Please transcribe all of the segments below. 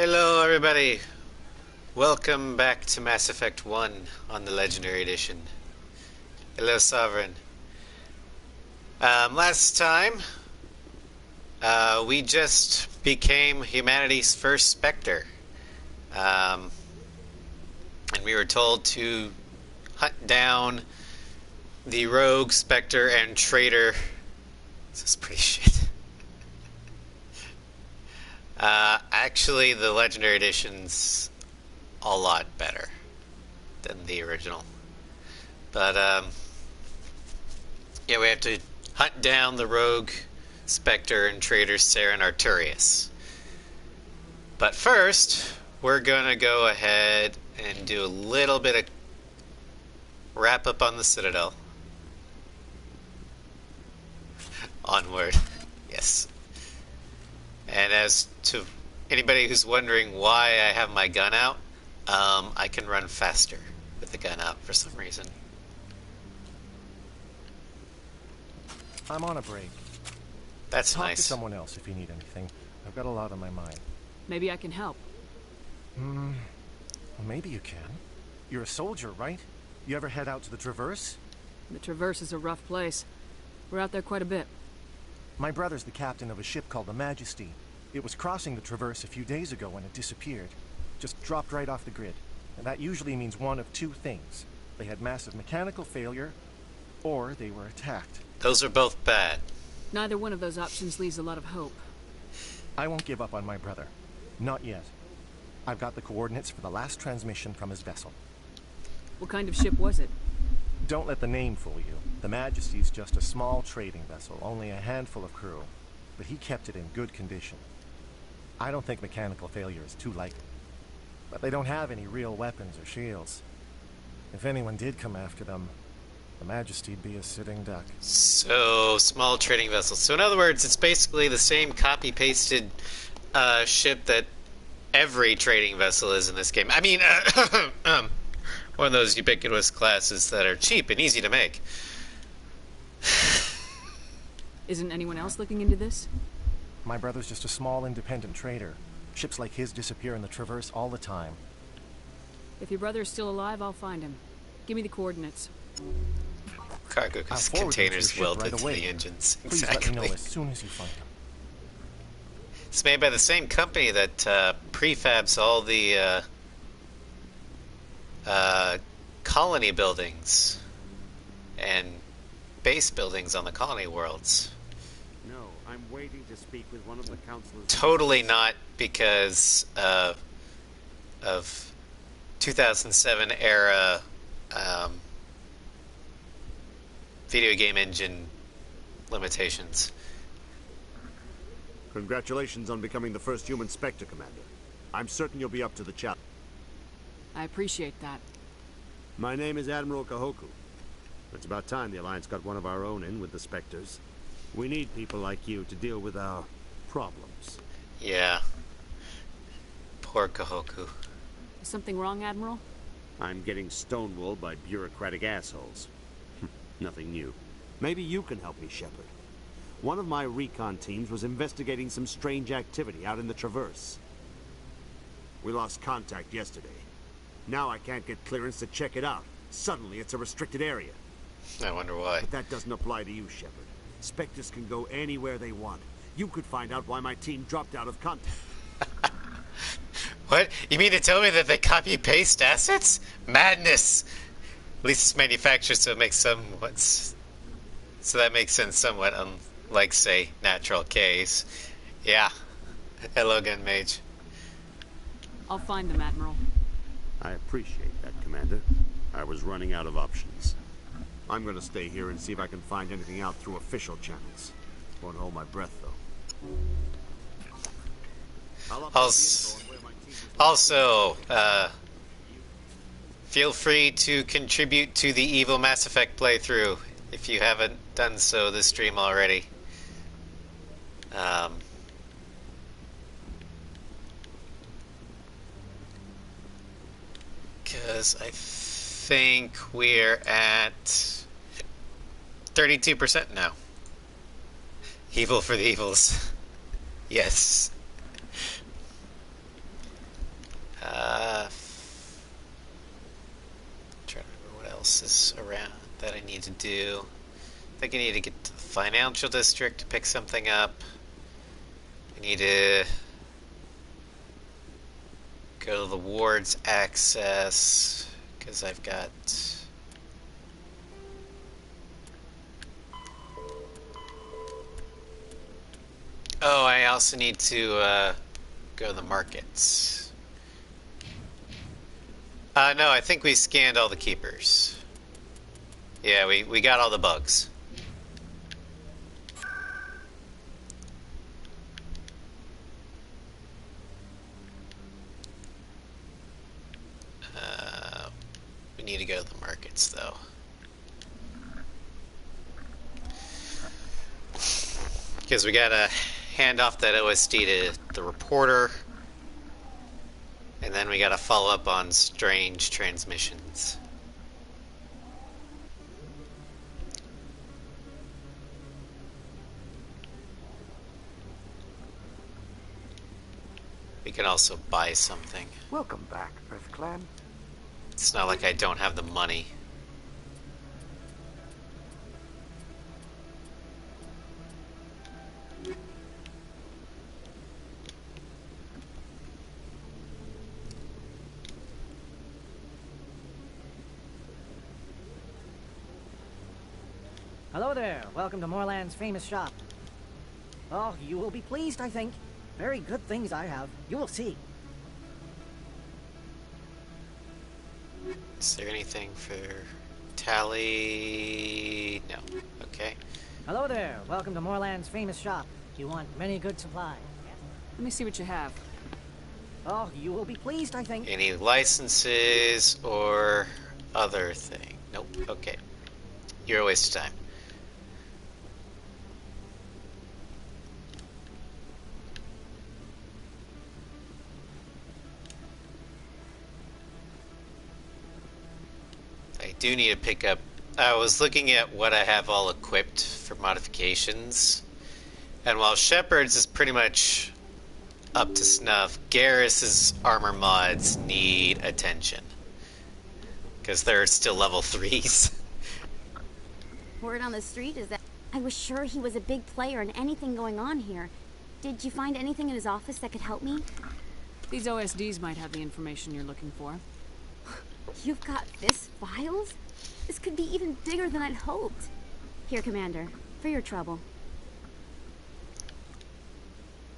Hello, everybody. Welcome back to Mass Effect 1 on the Legendary Edition. Hello, Sovereign. Last time, we just became humanity's first Spectre. And we were told to hunt down the rogue, Spectre, and traitor. This is pretty shit. Actually, the Legendary Edition's a lot better than the original. But, yeah, we have to hunt down the rogue, Spectre, and traitor Saren Arturius. But first, we're gonna go ahead and do a little bit of wrap-up on the Citadel. Onward. Yes. And as to anybody who's wondering why I have my gun out, I can run faster with the gun out for some reason. I'm on a break. That's Talk nice. to someone else if you need anything. I've got a lot on my mind. Maybe I can help. Well, maybe you can. You're a soldier, right? You ever head out to the Traverse? The Traverse is a rough place. We're out there quite a bit. My brother's the captain of a ship called the Majesty. It was crossing the Traverse a few days ago when it disappeared. Just dropped right off the grid. And that usually means one of two things. They had massive mechanical failure, or they were attacked. Those are both bad. Neither one of those options leaves a lot of hope. I won't give up on my brother. Not yet. I've got the coordinates for the last transmission from his vessel. What kind of ship was it? Don't let the name fool you. The Majesty's just a small trading vessel, only a handful of crew. But he kept it in good condition. I don't think mechanical failure is too likely. But they don't have any real weapons or shields. If anyone did come after them, the Majesty'd be a sitting duck. So, small trading vessels. So in other words, it's basically the same copy-pasted ship that every trading vessel is in this game. I mean, one of those ubiquitous classes that are cheap and easy to make. Isn't anyone else looking into this? My brother's just a small independent trader. Ships like his disappear in the Traverse all the time. If your brother is still alive, I'll find him. Give me the coordinates. Cargo I'll forward them to your containers ship welded right to away. the engines. Please Exactly. let me know as soon as you find them. It's made by the same company that prefabs all the colony buildings and base buildings on the colony worlds. No, I'm waiting to speak with one of the councilors. Totally not because of 2007 era video game engine limitations. Congratulations on becoming the first human Spectre, Commander. I'm certain you'll be up to the challenge. I appreciate that. My name is Admiral Kahoku. It's about time the Alliance got one of our own in with the Spectres. We need people like you to deal with our problems. Yeah. Poor Kahoku. Is something wrong, Admiral? I'm getting stonewalled by bureaucratic assholes. Nothing new. Maybe you can help me, Shepard. One of my recon teams was investigating some strange activity out in the Traverse. We lost contact yesterday. Now I can't get clearance to check it out. Suddenly it's a restricted area. I wonder why. But that doesn't apply to you, Shepard. Spectres can go anywhere they want. You could find out why my team dropped out of contact. What? You mean to tell me that they copy-paste assets? Madness! At least it's manufactured, so it makes somewhat... So that makes sense somewhat, unlike, say, Natural K's. Yeah. Hello, Gun Mage. I'll find them, Admiral. I appreciate that, Commander. I was running out of options. I'm gonna stay here and see if I can find anything out through official channels. Won't hold my breath, though. Also, feel free to contribute to the Evil Mass Effect playthrough if you haven't done so this stream already. Because I think we're at 32% now. Evil for the evils. Yes. need to do. I think I need to get to the financial district to pick something up. I need to go to the ward's access because I've got... Oh, I also need to go to the markets. No, I think we scanned all the keepers. Yeah, we got all the bugs. We need to go to the markets, though. Because we gotta hand off that OSD to the reporter. And then we gotta follow up on strange transmissions. We can also buy something. Welcome back, Earth Clan. It's not like I don't have the money. Hello there. Welcome to Moorland's famous shop. Oh, you will be pleased, I think. Very good things I have. You will see. Is there anything for Tally? No. Okay. Hello there. Welcome to Moorland's famous shop. You want many good supplies. Let me see what you have. Oh, you will be pleased, I think. Any licenses or other thing? Nope. Okay. You're a waste of time. I do need to pick up... I was looking at what I have all equipped for modifications. And while Shepard's is pretty much up to snuff, Garrus's armor mods need attention. Because they're still level 3s. Word on the street is that I was sure he was a big player in anything going on here. Did you find anything in his office that could help me? These OSDs might have the information you're looking for. You've got this files? This could be even bigger than I'd hoped. Here, Commander, for your trouble.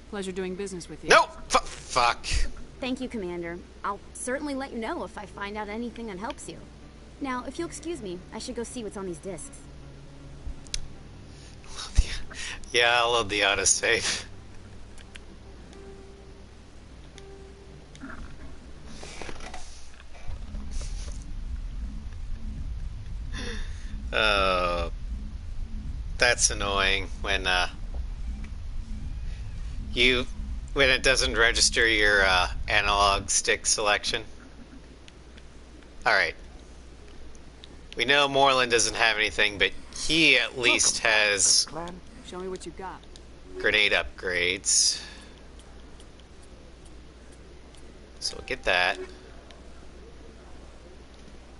Pleasure doing business with you. No! Fuck. Thank you, Commander. I'll certainly let you know if I find out anything that helps you. Now, if you'll excuse me, I should go see what's on these discs. Yeah, I love the autosave. Oh, that's annoying when when it doesn't register your analog stick selection. All right. We know Moorland doesn't have anything, but he at least has Show me what you got. grenade upgrades. So we'll get that.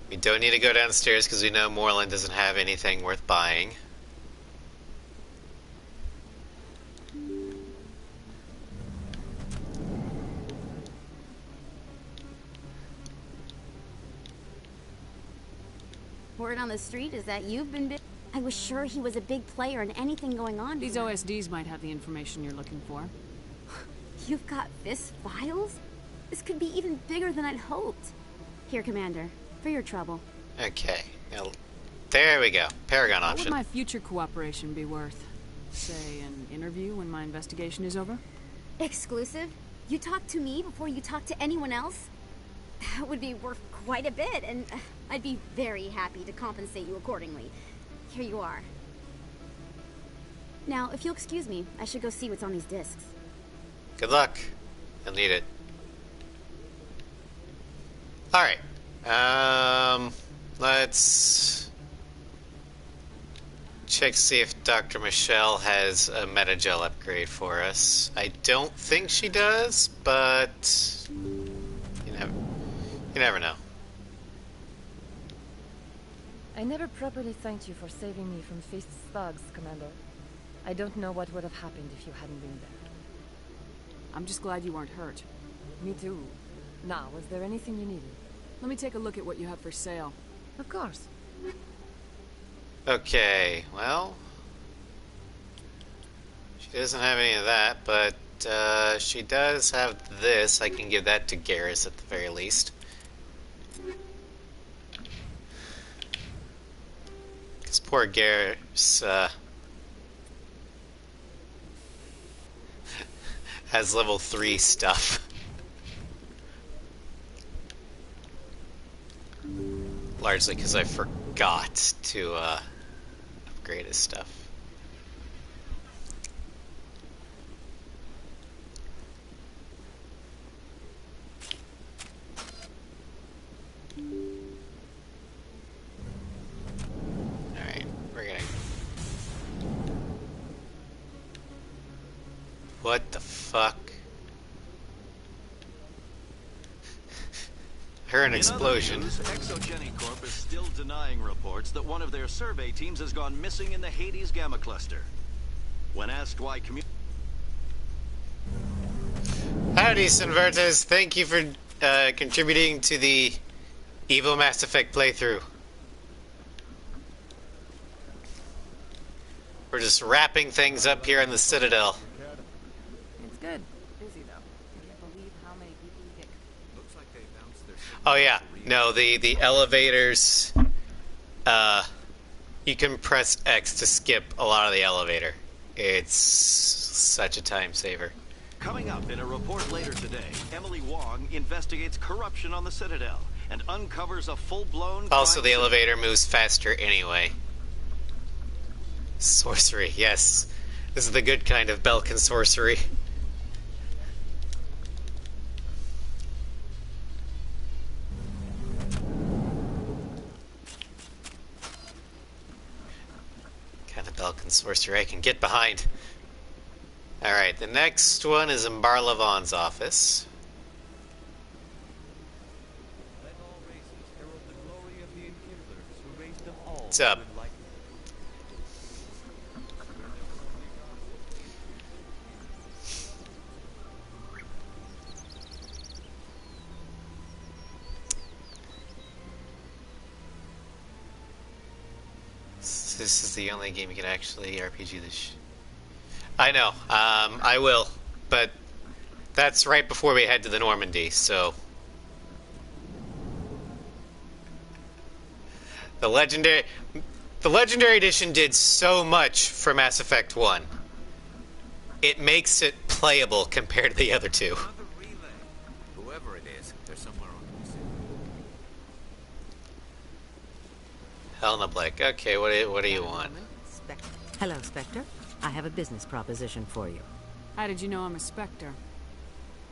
We don't need to go downstairs because we know Moorland doesn't have anything worth buying. Word on the street is that you've been I was sure he was a big player in anything going on These here. OSDs might have the information you're looking for. You've got this files? This could be even bigger than I'd hoped. Here, Commander, for your trouble. Okay. Now, there we go. Paragon What would option. my future cooperation be worth? Say, an interview when my investigation is over? Exclusive? You talk to me before you talk to anyone else? That would be worth quite a bit, and I'd be very happy to compensate you accordingly. Here you are. Now, if you'll excuse me, I should go see what's on these discs. Good luck. You'll need it. Alright. Let's check to see if Dr. Michelle has a metagel upgrade for us. I don't think she does, but you never know. I never properly thanked you for saving me from Fist's thugs, Commander. I don't know what would have happened if you hadn't been there. I'm just glad you weren't hurt. Me too. Now, was there anything you needed? Let me take a look at what you have for sale. Of course. Okay, well... She doesn't have any of that, but she does have this. I can give that to Garrus at the very least. Because poor Garrus has level 3 stuff. Largely because I forgot to upgrade his stuff. Alright, we're gonna... What the fuck? Heard an explosion. In other news, Exogeny Corp is still denying reports that one of their survey teams has gone missing in the Hades Gamma Cluster. When asked why Howdy, Sinvertes. Thank you for contributing to the Evil Mass Effect playthrough. We're just wrapping things up here in the Citadel. It's good. Busy, though. I can't believe how many people you get. Looks like they bounced their... Oh yeah, no, the elevators, you can press X to skip a lot of the elevator. It's such a time saver. Coming up in a report later today, Emily Wong investigates corruption on the Citadel and uncovers a full-blown... Also, the elevator moves faster anyway. Sorcery, yes. This is the good kind of Belkin sorcery. Kind of Belkin sorcery I can get behind. Alright, the next one is in Bar Levon's office. What's up? This is the only game you can actually RPG this. I know. I will, but that's right before we head to the Normandy. So the legendary edition did so much for Mass Effect 1. It makes it playable compared to the other two. Whoever it is, they're somewhere on this. Helena Blake. Okay, what do you want? Hello, Spectre. I have a business proposition for you. How did you know I'm a Spectre?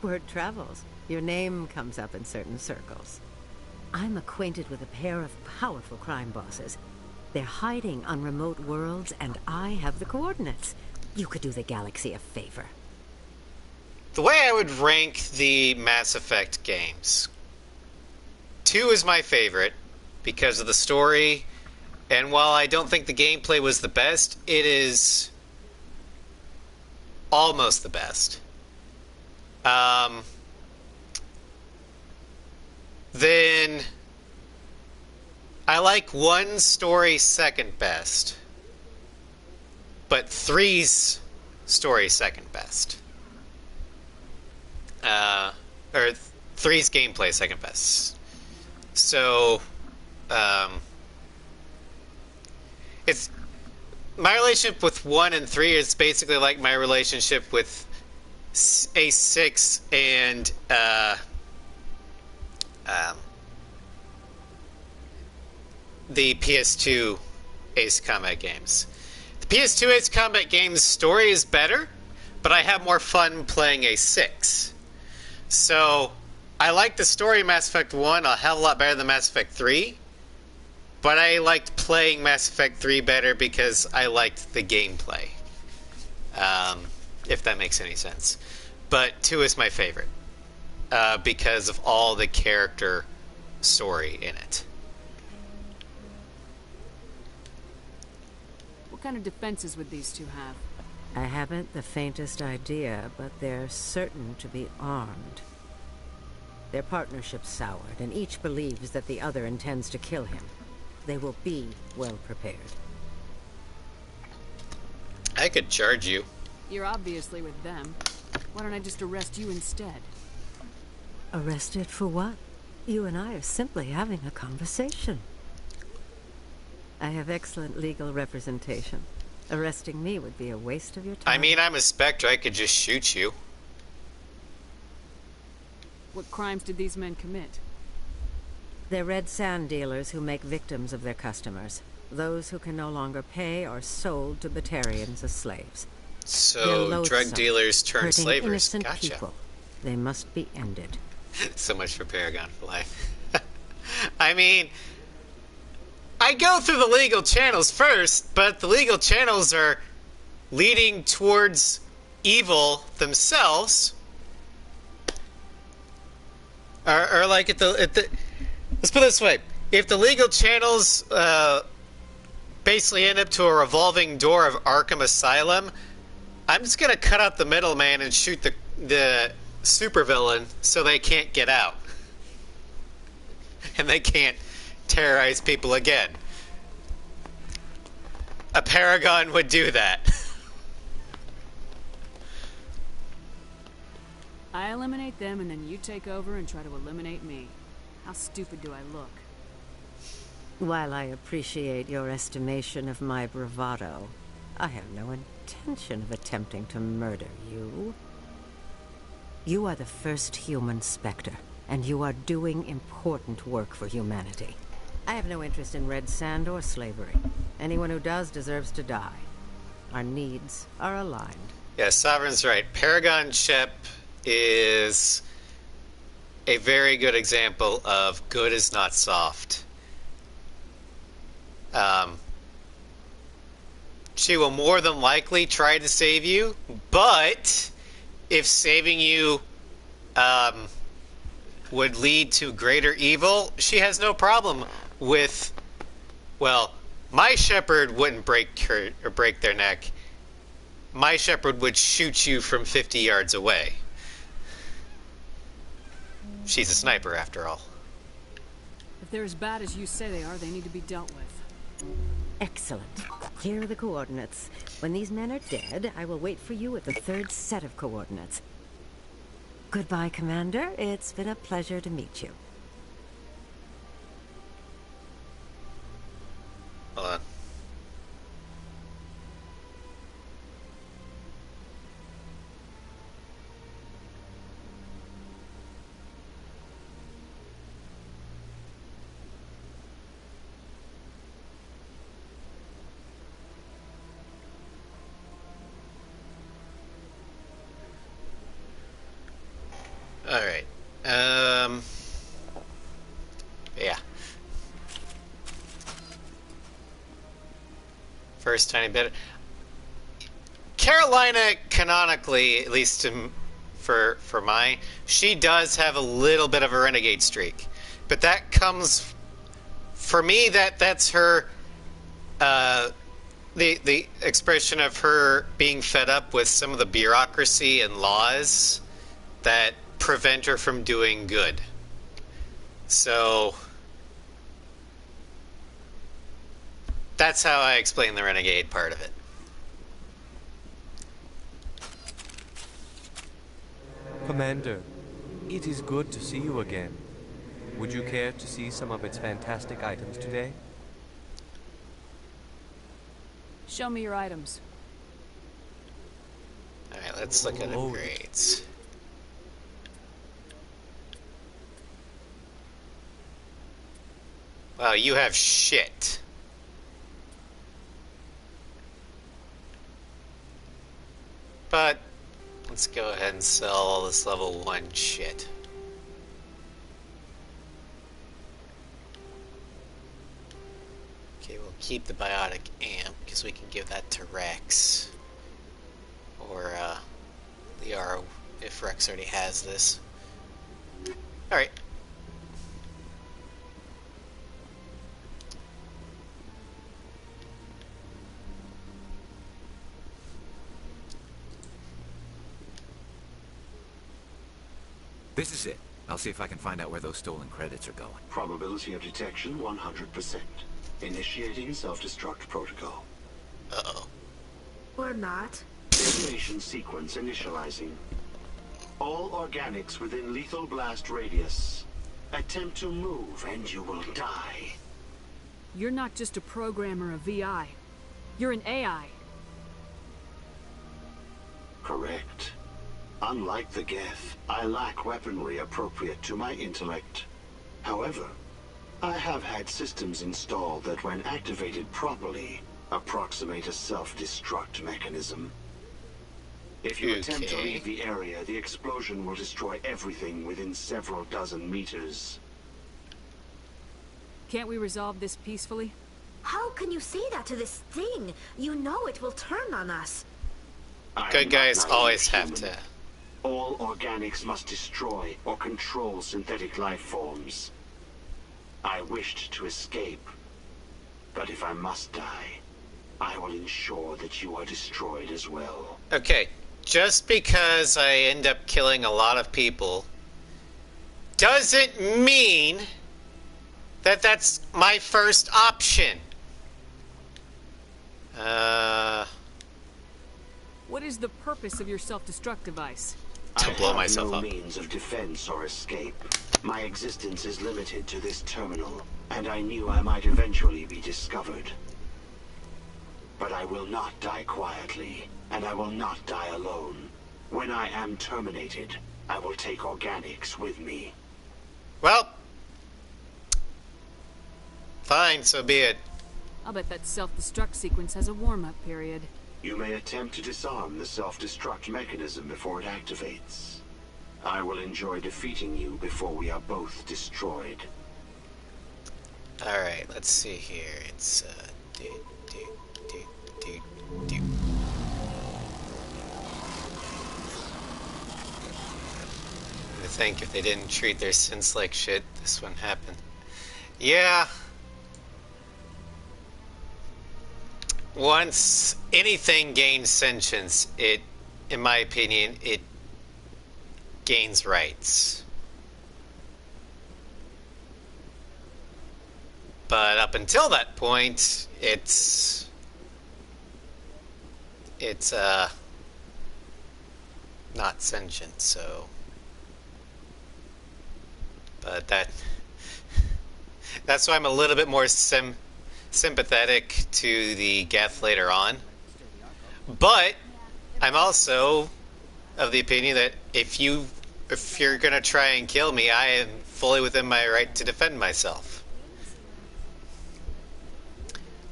Word travels. Your name comes up in certain circles. I'm acquainted with a pair of powerful crime bosses. They're hiding on remote worlds, and I have the coordinates. You could do the galaxy a favor. The way I would rank the Mass Effect games, 2 is my favorite because of the story, and while I don't think the gameplay was the best, it is almost the best. Then I like 1's story second best, but 3's story second best. Or 3's gameplay second best. So, it's my relationship with 1 and 3 is basically like my relationship with A6 and the PS2 Ace Combat games. The PS2 Ace Combat games story is better, but I have more fun playing A6. So I like the story of Mass Effect 1 a hell of a lot better than Mass Effect 3. But I liked playing Mass Effect 3 better because I liked the gameplay. If that makes any sense. But 2 is my favorite. Because of all the character story in it. What kind of defenses would these two have? I haven't the faintest idea, but they're certain to be armed. Their partnership's soured, and each believes that the other intends to kill him. They will be well prepared. I could charge you. You're obviously with them. Why don't I just arrest you instead? Arrested for what? You and I are simply having a conversation. I have excellent legal representation. Arresting me would be a waste of your time. I mean, I'm a Spectre. I could just shoot you. What crimes did these men commit? They're red sand dealers who make victims of their customers. Those who can no longer pay are sold to Batarians as slaves. So, drug dealers turn hurting slavers. Innocent Gotcha. people. They must be ended. So much for Paragon for life. I mean, I go through the legal channels first, but the legal channels are leading towards evil themselves. Or like at the let's put it this way: if the legal channels basically end up to a revolving door of Arkham Asylum, I'm just gonna cut out the middleman and shoot the supervillain so they can't get out. And they can't terrorize people again. A Paragon would do that. I eliminate them and then you take over and try to eliminate me. How stupid do I look? While I appreciate your estimation of my bravado, I have no intention of attempting to murder you. You are the first human Spectre, and you are doing important work for humanity. I have no interest in red sand or slavery. Anyone who does deserves to die. Our needs are aligned. Yeah, Sovereign's right. Paragon Shep is a very good example of good is not soft. She will more than likely try to save you, but if saving you would lead to greater evil, she has no problem with, well, my Shepard wouldn't break her or break their neck. My Shepard would shoot you from 50 yards away. She's a sniper, after all. If they're as bad as you say they are, they need to be dealt with. Excellent. Here are the coordinates. When these men are dead, I will wait for you at the third set of coordinates. Goodbye, Commander. It's been a pleasure to meet you. Hold on. Alright. Yeah. First tiny bit. Carolina, canonically, at least for mine, she does have a little bit of a renegade streak. But that comes... For me, that's her... the expression of her being fed up with some of the bureaucracy and laws that prevent her from doing good. So that's how I explain the renegade part of it. Commander, it is good to see you again. Would you care to see some of its fantastic items today? Show me your items. Alright, let's look at upgrades. Wow, you have shit. But let's go ahead and sell all this level 1 shit. Okay, we'll keep the biotic amp because we can give that to Rex. Or Liara if Rex already has this. Alright. This is it. I'll see if I can find out where those stolen credits are going. Probability of detection 100%. Initiating self-destruct protocol. Uh-oh. Or not. Detonation sequence initializing. All organics within lethal blast radius. Attempt to move and you will die. You're not just a program or a VI. You're an AI. Correct. Unlike the Geth, I lack weaponry appropriate to my intellect. However, I have had systems installed that when activated properly, approximate a self-destruct mechanism. If you attempt to leave the area, the explosion will destroy everything within several dozen meters. Can't we resolve this peacefully? How can you say that to this thing? You know it will turn on us. Good guys always have to. All organics must destroy or control synthetic life forms. I wished to escape, but if I must die, I will ensure that you are destroyed as well. Okay, just because I end up killing a lot of people doesn't mean that that's my first option. What is the purpose of your self-destruct device? To blow myself up. I have no means of defense or escape. My existence is limited to this terminal, and I knew I might eventually be discovered. But I will not die quietly, and I will not die alone. When I am terminated, I will take organics with me. Well, fine, so be it. I'll bet that self-destruct sequence has a warm-up period. You may attempt to disarm the self-destruct mechanism before it activates. I will enjoy defeating you before we are both destroyed. Alright, let's see here. It's, do. I think if they didn't treat their sins like shit, this wouldn't happen. Yeah. Once anything gains sentience, it, in my opinion, it gains rights. But up until that point, it's not sentient, so. But that's why I'm a little bit more sympathetic to the Geth later on. But I'm also of the opinion that if you're gonna try and kill me, I am fully within my right to defend myself.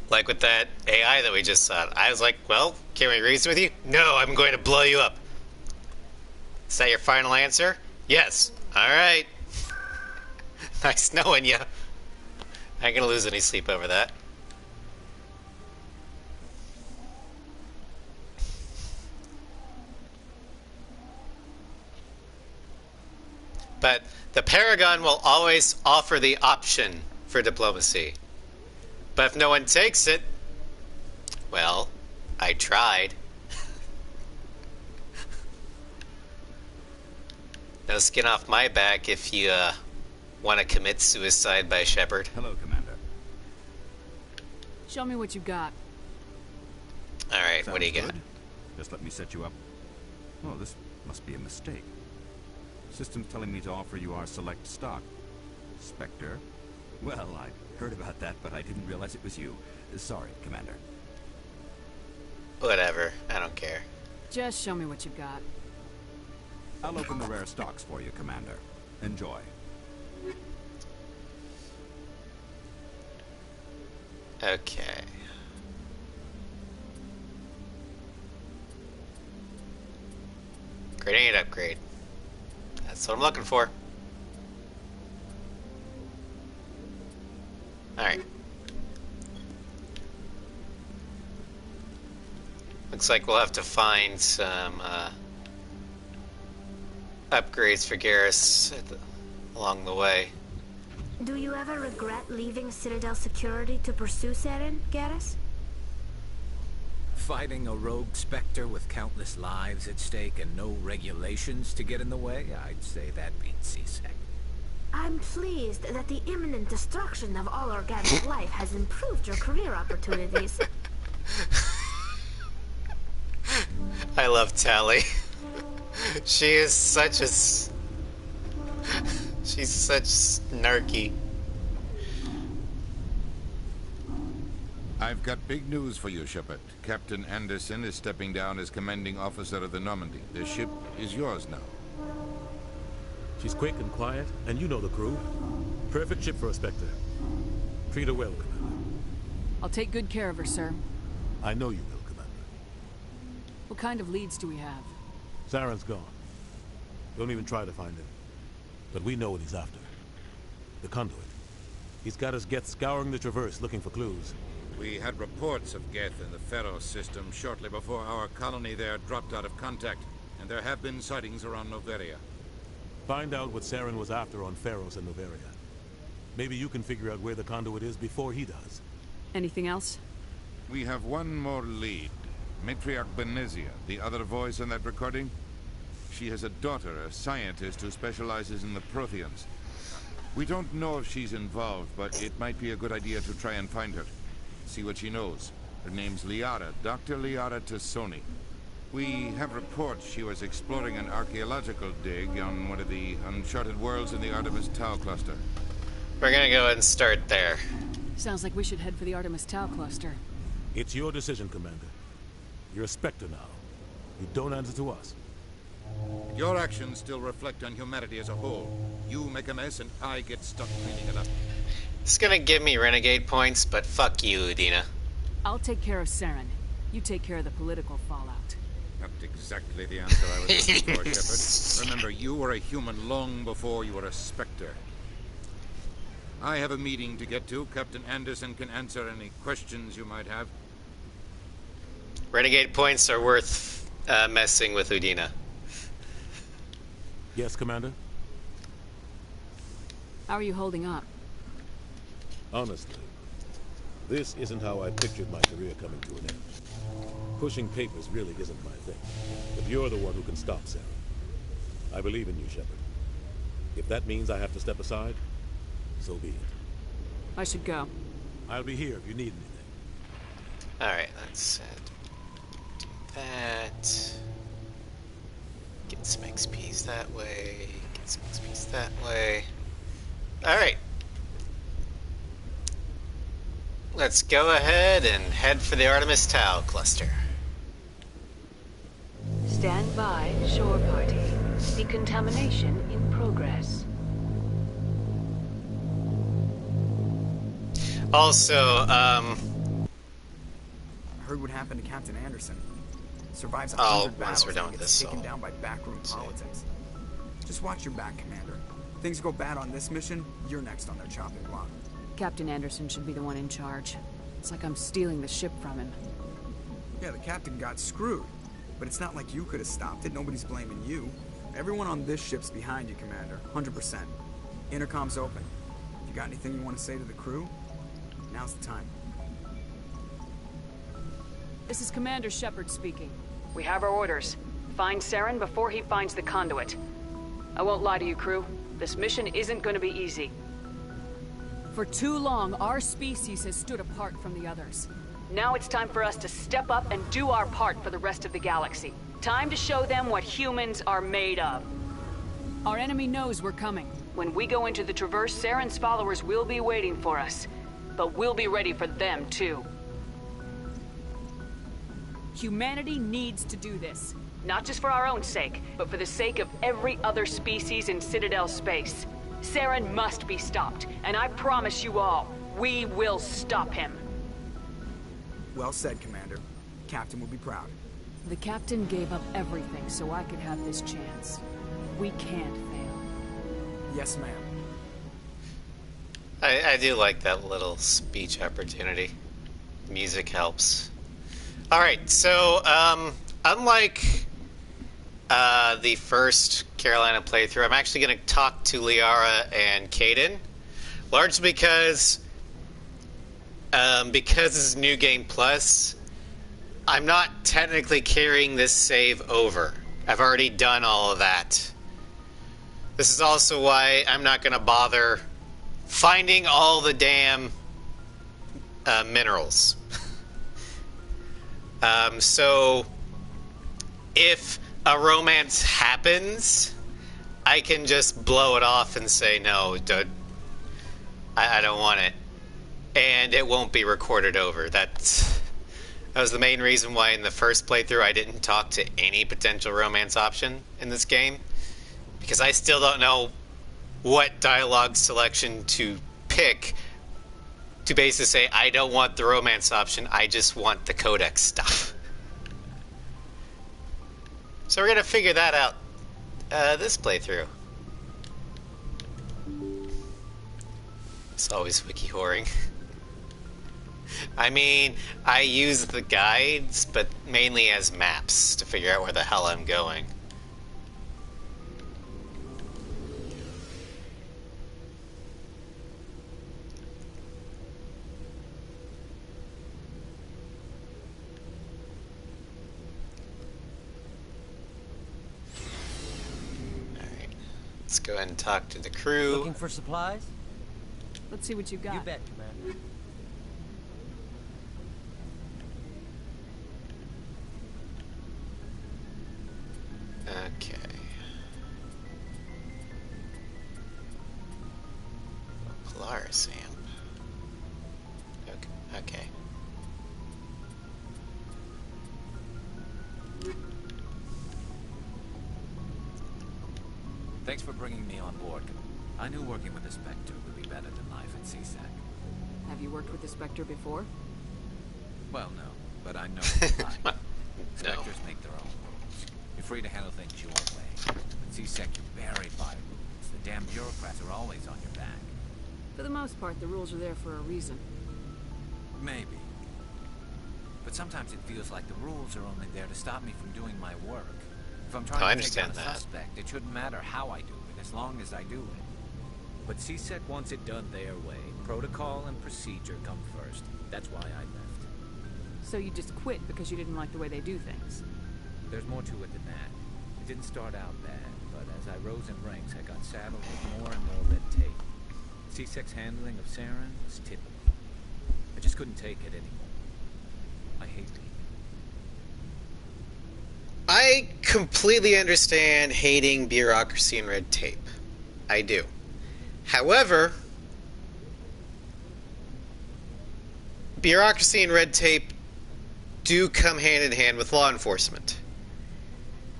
Like with that AI that we just saw, I was like, well, can we reason with you? No, I'm going to blow you up. Is that your final answer? Yes. Alright. Nice knowing you. I ain't gonna lose any sleep over that. But the Paragon will always offer the option for diplomacy. But if no one takes it, well, I tried. No skin off my back if you want to commit suicide by Shepard. Hello, Commander. Show me what you got. Alright, what do you got? Just let me set you up. Oh, this must be a mistake. System's telling me to offer you our select stock. Spectre? Well, I heard about that, but I didn't realize it was you. Sorry, Commander. Whatever, I don't care. Just show me what you got. I'll open the rare stocks for you, Commander. Enjoy. Okay. Grenade upgrade. That's what I'm looking for. Alright. Looks like we'll have to find some upgrades for Garrus along the way. Do you ever regret leaving Citadel Security to pursue Seren, Garrus? Fighting a rogue Spectre with countless lives at stake and no regulations to get in the way? I'd say that beats C-Sec. I'm pleased that the imminent destruction of all organic life has improved your career opportunities. I love Tally. She is such a... She's such snarky. I've got big news for you, Shepard. Captain Anderson is stepping down as commanding officer of the Normandy. The ship is yours now. She's quick and quiet, and you know the crew. Perfect ship for a Spectre. Treat her well, Commander. I'll take good care of her, sir. I know you will, Commander. What kind of leads do we have? Saren's gone. Don't even try to find him. But we know what he's after. The conduit. He's got his Geth scouring the Traverse looking for clues. We had reports of Geth in the Pharaoh system shortly before our colony there dropped out of contact, and there have been sightings around Noveria. Find out what Saren was after on Pharos and Noveria. Maybe you can figure out where the conduit is before he does. Anything else? We have one more lead. Matriarch Benezia, the other voice on that recording. She has a daughter, a scientist who specializes in the Protheans. We don't know if she's involved, but it might be a good idea to try and find her. See what she knows. Her name's Liara, Dr. Liara Tassoni. We have reports she was exploring an archaeological dig on one of the uncharted worlds in the Artemis Tau cluster. We're gonna go ahead and start there. Sounds like we should head for the Artemis Tau cluster. It's your decision, Commander. You're a Spectre now. You don't answer to us. Your actions still reflect on humanity as a whole. You make a mess and I get stuck cleaning it up. It's gonna give me renegade points, but fuck you, Udina. I'll take care of Saren. You take care of the political fallout. Not exactly the answer I was looking for, Shepard. Remember, you were a human long before you were a Spectre. I have a meeting to get to. Captain Anderson can answer any questions you might have. Renegade points are worth messing with Udina. Yes, Commander? How are you holding up? Honestly, this isn't how I pictured my career coming to an end. Pushing papers really isn't my thing. But you're the one who can stop Saren. I believe in you, Shepard. If that means I have to step aside, so be it. I should go. I'll be here if you need anything. Alright, let's do that. Get some XPs that way. Get some XPs that way. Alright. Let's go ahead and head for the Artemis Tau cluster. Stand by, shore party. Decontamination in progress. Also, I heard what happened to Captain Anderson. Survives 100 battles we're done and with gets this, taken down by backroom politics. Just watch your back, Commander. Things go bad on this mission, you're next on their chopping block. Captain Anderson should be the one in charge. It's like I'm stealing the ship from him. Yeah, the captain got screwed. But it's not like you could have stopped it. Nobody's blaming you. Everyone on this ship's behind you, Commander. 100%. Intercom's open. If you got anything you want to say to the crew, now's the time. This is Commander Shepard speaking. We have our orders. Find Saren before he finds the conduit. I won't lie to you, crew. This mission isn't going to be easy. For too long, our species has stood apart from the others. Now it's time for us to step up and do our part for the rest of the galaxy. Time to show them what humans are made of. Our enemy knows we're coming. When we go into the Traverse, Saren's followers will be waiting for us. But we'll be ready for them, too. Humanity needs to do this. Not just for our own sake, but for the sake of every other species in Citadel space. Saren must be stopped, and I promise you all, we will stop him. Well said, Commander. Captain will be proud. The captain gave up everything so I could have this chance. We can't fail. Yes, ma'am. I do like that little speech opportunity. Music helps. Alright, so, unlike the first Carolina playthrough, I'm actually going to talk to Liara and Kaidan, largely because this is New Game Plus, I'm not technically carrying this save over. I've already done all of that. This is also why I'm not going to bother finding all the damn minerals. So if a romance happens, I can just blow it off and say, no, I don't want it. And it won't be recorded over. That was the main reason why in the first playthrough I didn't talk to any potential romance option in this game. Because I still don't know what dialogue selection to pick to basically say, I don't want the romance option, I just want the codex stuff. So we're going to figure that out this playthrough. It's always wiki whoring. I mean, I use the guides, but mainly as maps to figure out where the hell I'm going. Alright, let's go ahead and talk to the crew. Looking for supplies? Let's see what you got. You bet, Commander. Okay. Polaris amp. Okay. Thanks for bringing me on board. I knew working with the Spectre would be better than life at CSAC. Have you worked with the Spectre before? Well, no, but I know it's like. Spectres make their own rules. You're free to handle things your way. At CSEC, you're buried by rules. The damn bureaucrats are always on your back. For the most part, the rules are there for a reason. Maybe. But sometimes it feels like the rules are only there to stop me from doing my work. If I'm trying to take down a suspect, it shouldn't matter how I do it, as long as I do it. But CSEC wants it done their way. Protocol and procedure come first. That's why I left. So you just quit because you didn't like the way they do things? There's more to it than that. It didn't start out bad, but as I rose in ranks, I got saddled with more and more red tape. CSEC's handling of Saren was typical. I just couldn't take it anymore. I hate people. I completely understand hating bureaucracy and red tape. I do. However, bureaucracy and red tape do come hand in hand with law enforcement.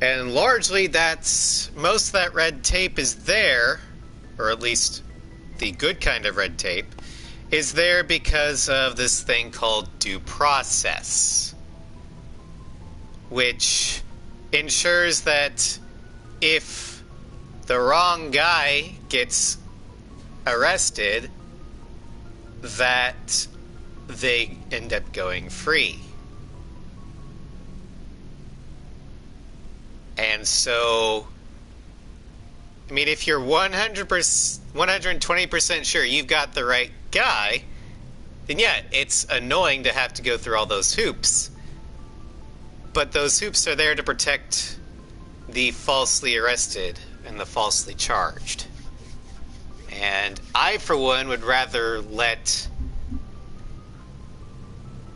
And largely most of that red tape is there, or at least the good kind of red tape, is there because of this thing called due process, which ensures that if the wrong guy gets arrested, that they end up going free. And so, I mean, if you're 120% sure you've got the right guy, then yeah, it's annoying to have to go through all those hoops. But those hoops are there to protect the falsely arrested and the falsely charged. And I, for one, would rather let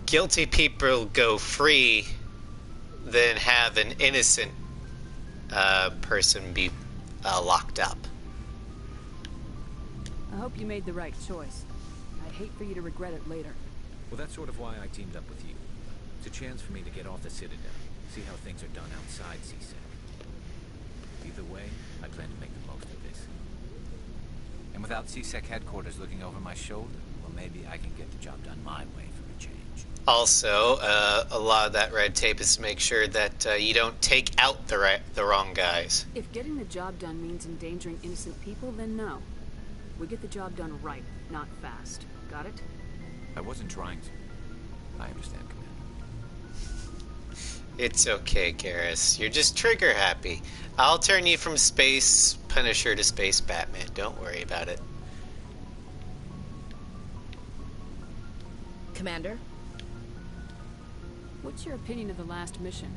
guilty people go free than have an innocent person be locked up. I hope you made the right choice. I'd hate for you to regret it later. Well, that's sort of why I teamed up with you. It's a chance for me to get off the Citadel, see how things are done outside CSEC. Either way, I plan to make the most of this. And without CSEC headquarters looking over my shoulder, well, maybe I can get the job done my way for a change. Also, a lot of that red tape is to make sure that you don't take out the wrong guys. If getting the job done means endangering innocent people, then no. We get the job done right, not fast. Got it? I wasn't trying to. I understand, Commander. It's okay, Garrus. You're just trigger happy. I'll turn you from Space Punisher to Space Batman. Don't worry about it. Commander? What's your opinion of the last mission?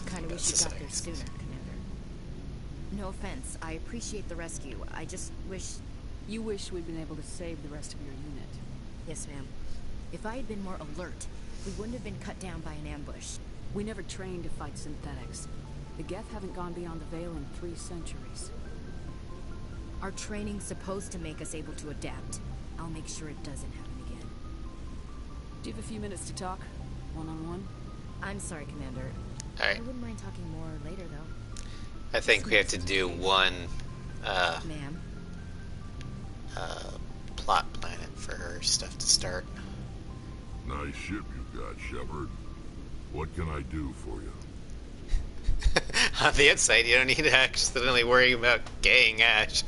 Kind of wish you got there sooner, Commander. No offense. I appreciate the rescue. I just wish... You wish we'd been able to save the rest of your unit. Yes, ma'am. If I had been more alert, we wouldn't have been cut down by an ambush. We never trained to fight synthetics. The Geth haven't gone beyond the Veil in 3 centuries. Our training's supposed to make us able to adapt. I'll make sure it doesn't happen again. Do you have a few minutes to talk? One-on-one? I'm sorry, Commander. Alright. I wouldn't mind talking more later, though. I think we have to do one, Ma'am? plot planet for her stuff to start. Nice ship you got, Shepard. What can I do for you? On the inside, you don't need to accidentally worry about gaying Ash.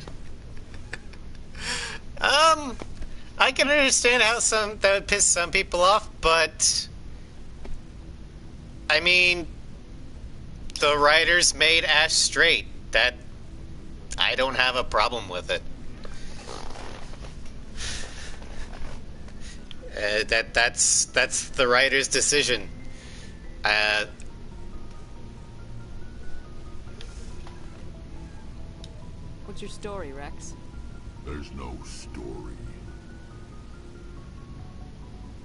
I can understand how that would piss some people off, but I mean, the writers made Ash straight. That I don't have a problem with it. That's the writer's decision. What's your story, Rex? There's no story.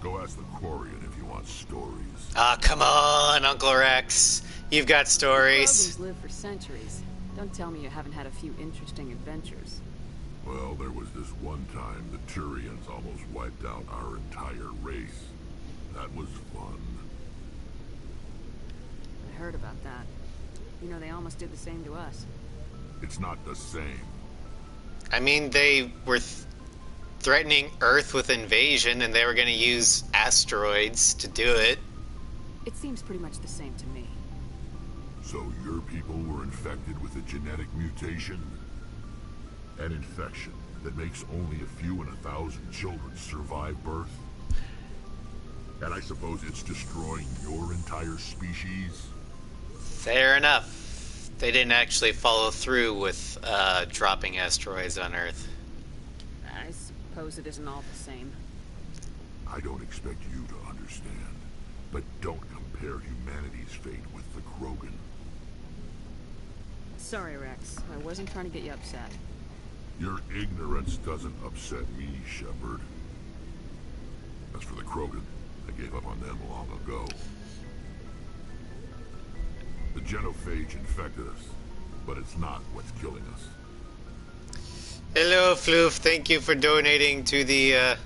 Go ask the Quarian if you want stories. Ah, come on, Uncle Rex. You've got stories. Krogans lived for centuries. Don't tell me you haven't had a few interesting adventures. Well, there was this one time the Turians almost wiped out our entire race. That was fun. I heard about that. You know, they almost did the same to us. It's not the same. I mean, they were threatening Earth with invasion, and they were going to use asteroids to do it. It seems pretty much the same to me. So your people were infected with a genetic mutation? An infection that makes only a few in 1,000 children survive birth? And I suppose it's destroying your entire species? Fair enough. They didn't actually follow through with dropping asteroids on Earth. I suppose it isn't all the same. I don't expect you to understand, but don't compare humanity's fate with the Krogan. Sorry, Rex. I wasn't trying to get you upset. Your ignorance doesn't upset me, Shepard. As for the Krogan, I gave up on them long ago. The genophage infected us, but it's not what's killing us. Hello, Floof. Thank you for donating to the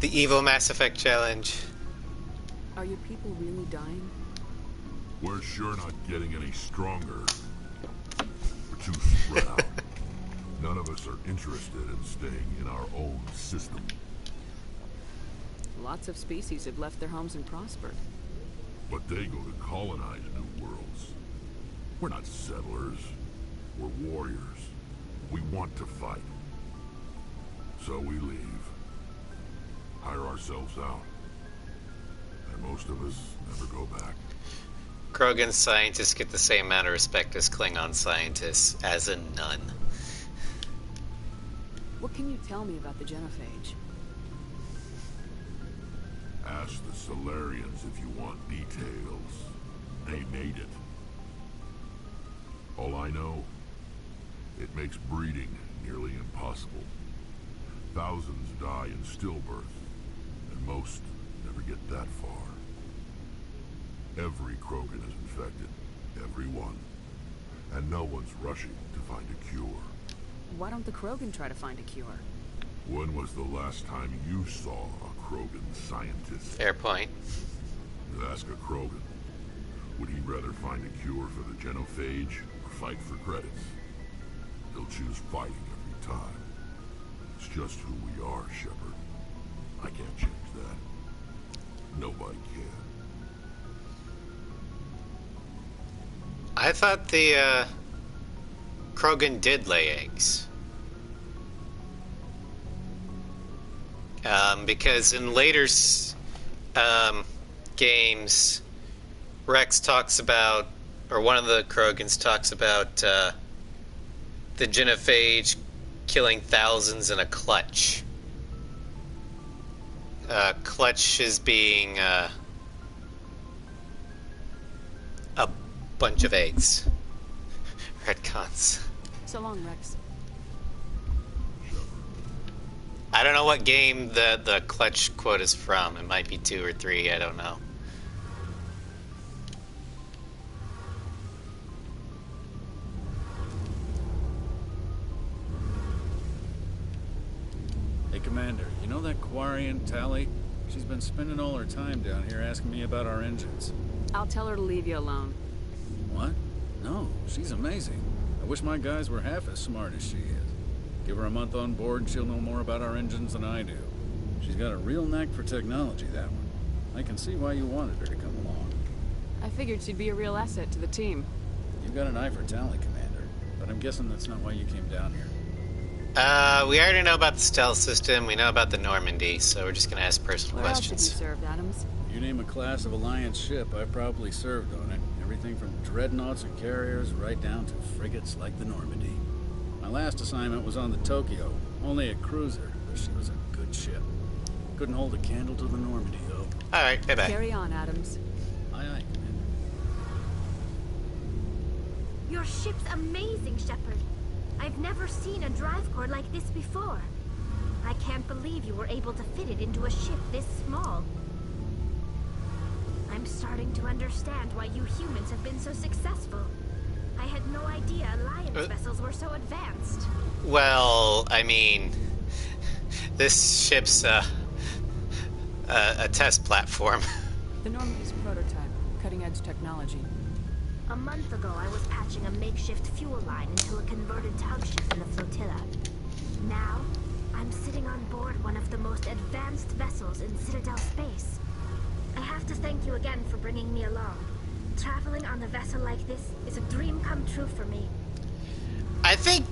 Evil Mass Effect Challenge. Are your people really dying? We're sure not getting any stronger. We're too spread out. None of us are interested in staying in our own system. Lots of species have left their homes and prospered. But they go to colonize new worlds. We're not settlers. We're warriors. We want to fight. So we leave. Hire ourselves out. And most of us never go back. Krogan scientists get the same amount of respect as Klingon scientists, as in none. What can you tell me about the genophage? Ask the Solarians if you want details. They made it. All I know, it makes breeding nearly impossible. Thousands die in stillbirth, and most never get that far. Every Krogan is infected, every one. And no one's rushing to find a cure. Why don't the Krogan try to find a cure? When was the last time you saw a Krogan scientist? Fair point. Ask a Krogan. Would he rather find a cure for the genophage or fight for credits? He'll choose fighting every time. It's just who we are, Shepard. I can't change that. Nobody can. I thought the Krogan did lay eggs. Because in later games, Rex talks about, or one of the Krogans talks about the genophage killing thousands in a clutch. Clutch is being bunch of eggs. Retcons. So long, Rex. I don't know what game the clutch quote is from. It might be 2 or 3, I don't know. Hey, Commander, you know that Quarian, Tally? She's been spending all her time down here asking me about our engines. I'll tell her to leave you alone. What? No, she's amazing. I wish my guys were half as smart as she is. Give her a month on board and she'll know more about our engines than I do. She's got a real knack for technology, that one. I can see why you wanted her to come along. I figured she'd be a real asset to the team. You've got an eye for Tally, Commander, but I'm guessing that's not why you came down here. We already know about the stealth system, we know about the Normandy, so we're just gonna ask personal questions. Where else have you served, Adams? You name a class of Alliance ship, I've probably served on it. Everything from dreadnoughts and carriers right down to frigates like the Normandy. My last assignment was on the Tokyo, only a cruiser, but she was a good ship. Couldn't hold a candle to the Normandy, though. Alright, bye-bye. Carry on, Adams. Aye, aye, Commander. Your ship's amazing, Shepard. I've never seen a drive core like this before. I can't believe you were able to fit it into a ship this small. I'm starting to understand why you humans have been so successful. I had no idea Alliance vessels were so advanced. Well, I mean, this ship's a test platform. The Normandy's prototype, cutting-edge technology. A month ago, I was patching a makeshift fuel line into a converted tug ship in the flotilla. Now, I'm sitting on board one of the most advanced vessels in Citadel space. I have to thank you again for bringing me along. Traveling on a vessel like this is a dream come true for me. I think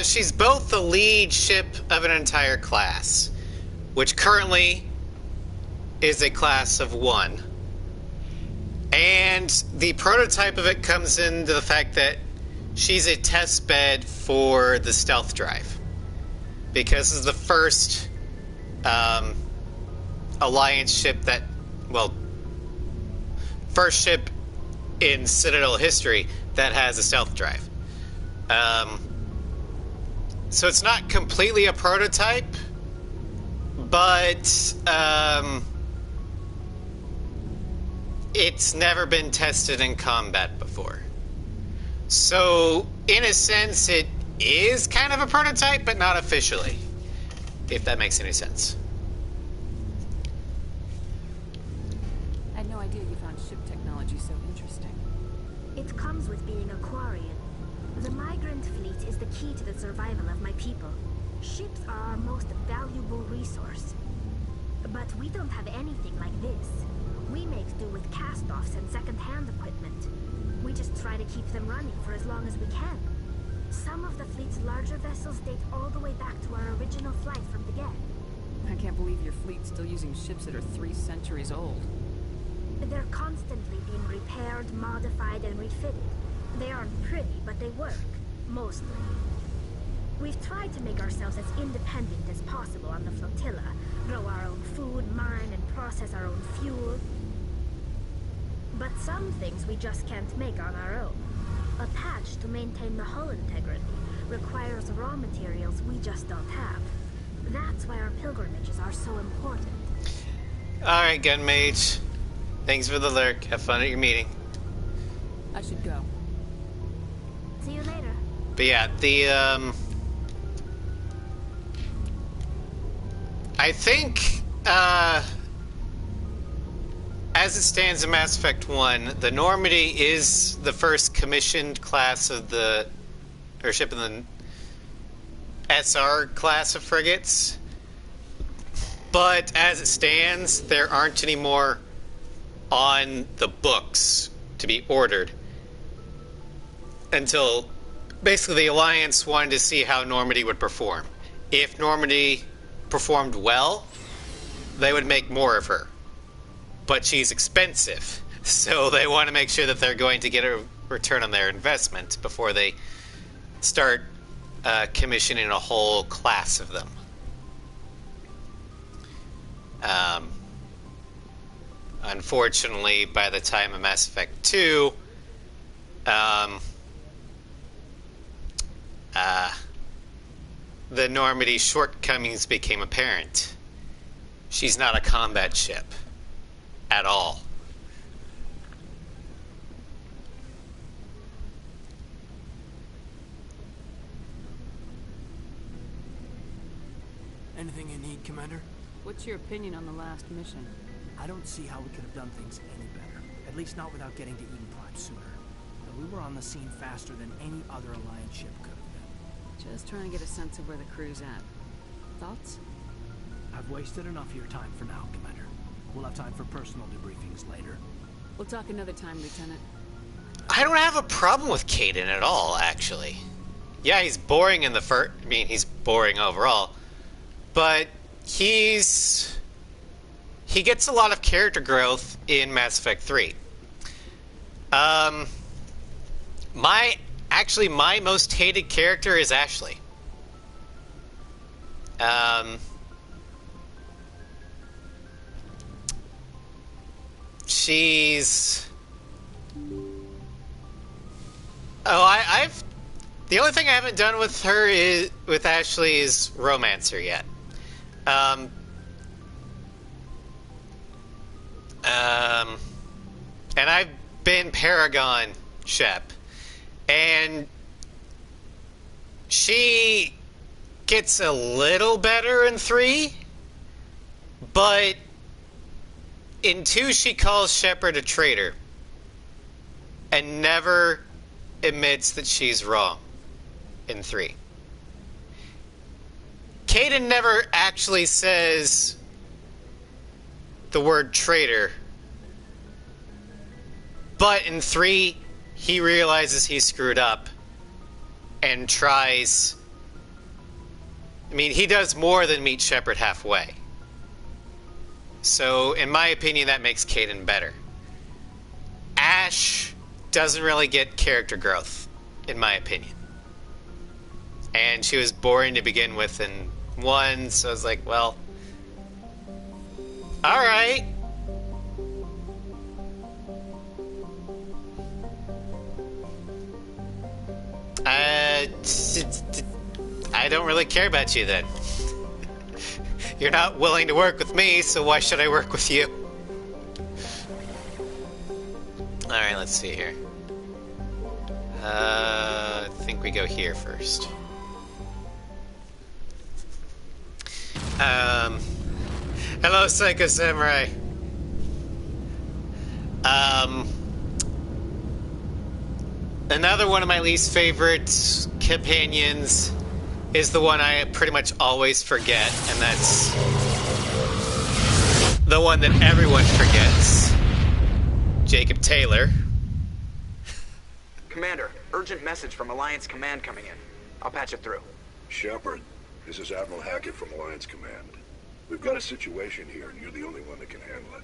she's both the lead ship of an entire class, which currently is a class of 1. And the prototype of it comes into the fact that she's a test bed for the stealth drive. Because this is the first Alliance ship that, well, first ship in Citadel history that has a stealth drive. So it's not completely a prototype, but it's never been tested in combat before. So, in a sense, it is kind of a prototype, but not officially, if that makes any sense. I had no idea you found ship technology so interesting. It comes with being a Quarian. The migrant fleet is the key to the survival of my people. Ships are our most valuable resource. But we don't have anything like this. We make do with cast-offs and second-hand equipment. We just try to keep them running for as long as we can. Some of the fleet's larger vessels date all the way back to our original flight from the get. I can't believe your fleet's still using ships that are 3 centuries old. They're constantly being repaired, modified, and refitted. They aren't pretty, but they work. Mostly. We've tried to make ourselves as independent as possible on the flotilla. Grow our own food, mine, and process our own fuel. But some things we just can't make on our own. A patch to maintain the hull integrity requires raw materials we just don't have. That's why our pilgrimages are so important. Alright, gun mage. Thanks for the lurk. Have fun at your meeting. I should go. See you later. But yeah, I think, as it stands in Mass Effect 1, the Normandy is the first commissioned class of the, or ship in the SR class of frigates. But as it stands, there aren't any more on the books to be ordered until basically the Alliance wanted to see how Normandy would perform. If Normandy performed well, they would make more of her. But she's expensive, so they want to make sure that they're going to get a return on their investment before they start commissioning a whole class of them. Unfortunately, by the time of Mass Effect 2, the Normandy's shortcomings became apparent. She's not a combat ship at all. Anything you need, Commander? What's your opinion on the last mission? I don't see how we could have done things any better. At least not without getting to Eden Prime sooner. But we were on the scene faster than any other Alliance ship could have been. Just trying to get a sense of where the crew's at. Thoughts? I've wasted enough of your time for now, Commander. We'll have time for personal debriefings later. We'll talk another time, Lieutenant. I don't have a problem with Kaidan at all, actually. Yeah, he's boring in the first... I mean, he's boring overall. But he gets a lot of character growth in Mass Effect 3. My most hated character is Ashley. She's... The only thing I haven't done with her with Ashley is romance her yet. And I've been Paragon Shep, and she gets a little better in 3, but in 2 she calls Shepard a traitor and never admits that she's wrong in 3. Kaidan never actually says the word traitor, but in 3 he realizes he screwed up and tries... I mean, he does more than meet Shepard halfway. So, in my opinion, that makes Kaidan better. Ash doesn't really get character growth, in my opinion. And she was boring to begin with in 1, so I was like, well... Alright. I don't really care about you then. You're not willing to work with me, so why should I work with you? Alright, let's see here. I think we go here first. Hello, Psycho Samurai. Another one of my least favorite companions is the one I pretty much always forget, and that's the one that everyone forgets. Jacob Taylor. Commander, urgent message from Alliance Command coming in. I'll patch it through. Shepard, this is Admiral Hackett from Alliance Command. We've got a situation here, and you're the only one that can handle it.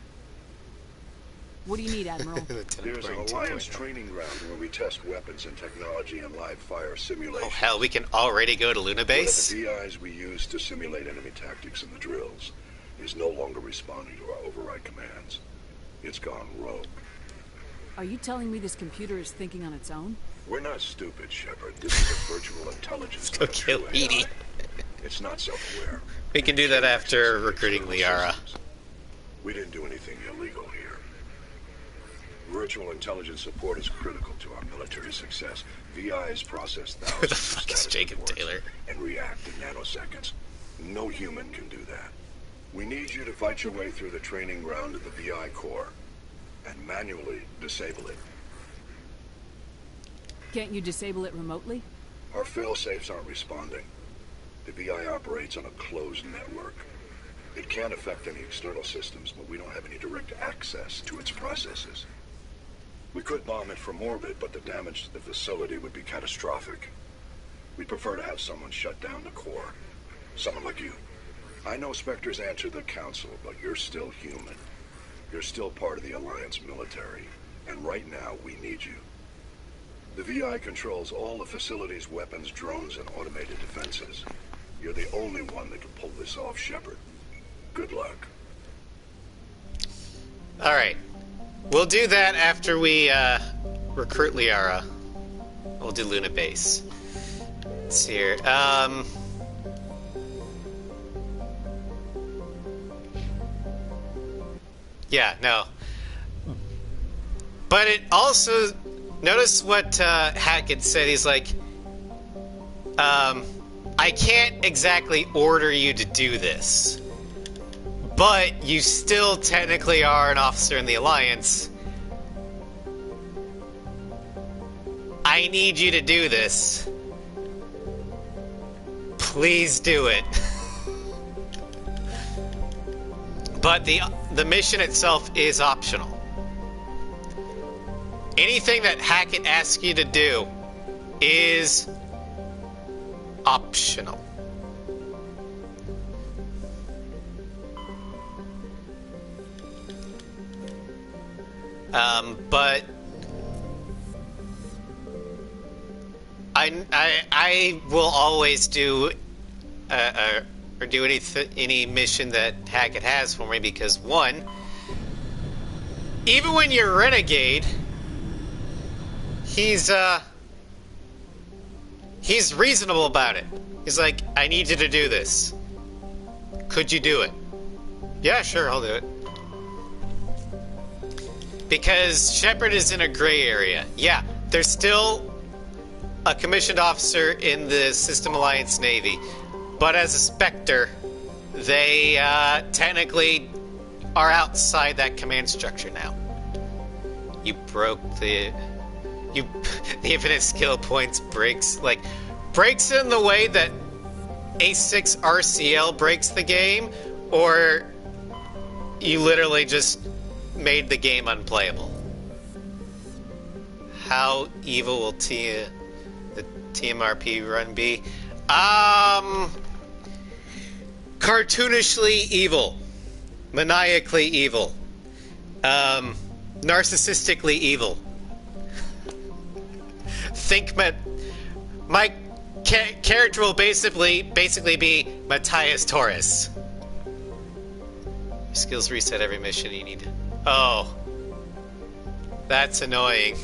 What do you need, Admiral? There's an Alliance training ground where we test weapons and technology and live fire simulations. Oh hell, we can already go to Luna Base? One of the VIs we use to simulate enemy tactics in the drills is no longer responding to our override commands. It's gone rogue. Are you telling me this computer is thinking on its own? We're not stupid, Shepard. This is a virtual intelligence. Go kill Edie. It's not self-aware. We can do that after recruiting Liara. We didn't do anything illegal here. Virtual intelligence support is critical to our military success. VIs process thousands Who the fuck is Jacob Taylor? And react in nanoseconds. No human can do that. We need you to fight your way through the training ground of the VI core and manually disable it. Can't you disable it remotely? Our fail-safes aren't responding. The VI operates on a closed network. It can't affect any external systems, but we don't have any direct access to its processes. We could bomb it from orbit, but the damage to the facility would be catastrophic. We'd prefer to have someone shut down the core. Someone like you. I know Spectres answer the Council, but you're still human. You're still part of the Alliance military, and right now we need you. The VI controls all the facility's weapons, drones, and automated defenses. You're the only one that can pull this off, Shepard. Good luck. Alright. We'll do that after we recruit Liara. We'll do Luna Base. Let's see here. Yeah, no. But it also... Notice what Hackett said. He's like, I can't exactly order you to do this, but you still technically are an officer in the Alliance. I need you to do this. Please do it. But the mission itself is optional. Anything that Hackett asks you to do is optional. But I will always do or do any mission that Hackett has for me, because one, even when you're Renegade, he's reasonable about it. He's like, I need you to do this. Could you do it? Yeah, sure, I'll do it. Because Shepard is in a gray area. Yeah, there's still a commissioned officer in the System Alliance Navy, but as a Spectre, they technically are outside that command structure now. You broke the infinite skill points breaks in the way that A6 RCL breaks the game, or you literally just made the game unplayable. How evil will the TMRP run be? Cartoonishly evil, maniacally evil, narcissistically evil. My character will basically be Matthias Torres. Your skills reset every mission you need. Oh, that's annoying.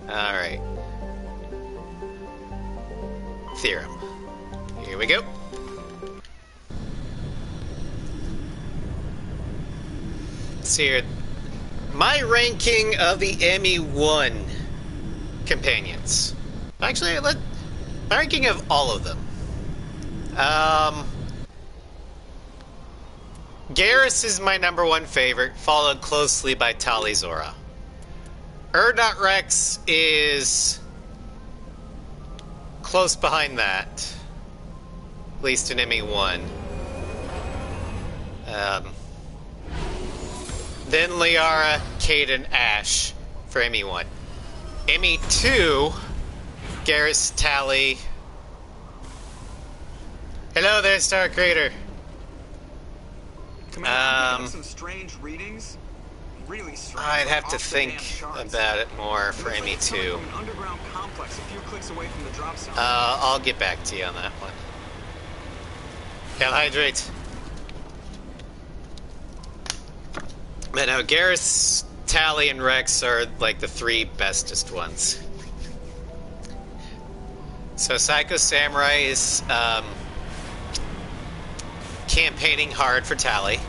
All right. Theorem. Here we go. See here, my ranking of the ME1 companions. Actually, my ranking of all of them. Garrus is my #1 favorite, followed closely by Tali Zora. Urdnot Rex is close behind that, at least in ME1. Then Liara, Cade, and Ash for ME1. ME2, Garrus, Tali. Hello there, Star Crater. Commander, I'm getting some strange readings. Really strange. I'd have to think about it more for ME2. An underground complex a few clicks away from the drop zone. I'll get back to you on that one. Hydrate. But no, Garrus, Tali, and Rex are like the 3 bestest ones. So Psycho Samurai is campaigning hard for Tali.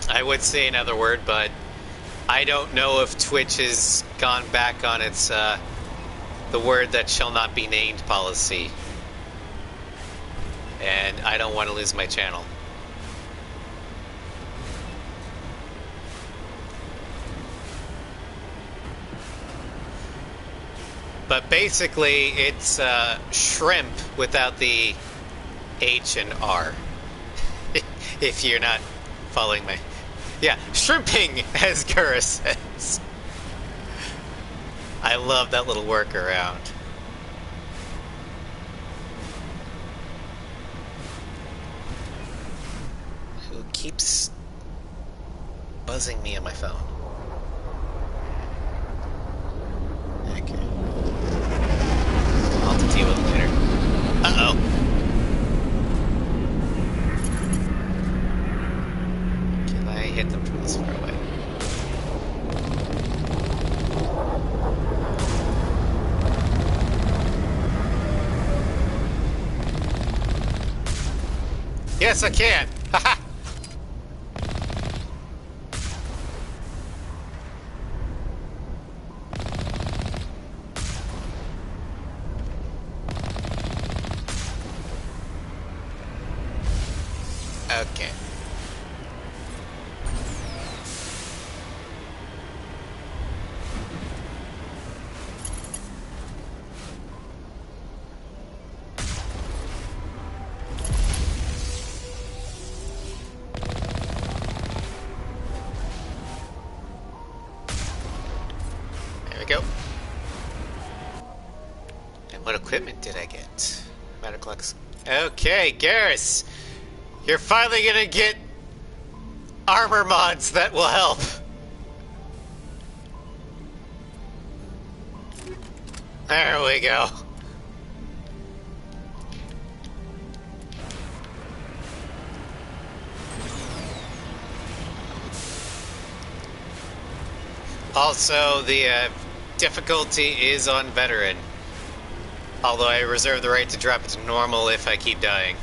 I would say another word, but I don't know if Twitch has gone back on its the word that shall not be named policy. And I don't want to lose my channel. But basically, it's shrimp without the H and R. If you're not following me. Yeah, shrimping, as Gura says. I love that little workaround. Who keeps buzzing me on my phone? Okay. I'll have to deal with Uh-oh. Can I hit them from this far away? Yes, I can! Haha! Okay. There we go. And what equipment did I get? Medical X. Okay, Garrus! You're finally gonna get armor mods that will help. There we go. Also, the difficulty is on veteran. Although I reserve the right to drop it to normal if I keep dying.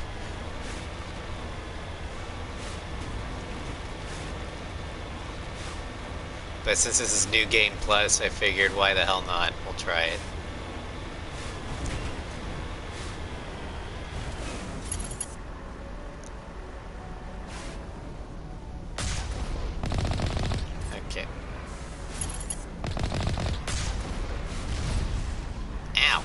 But since this is New Game Plus, I figured why the hell not? We'll try it. Okay. Ow.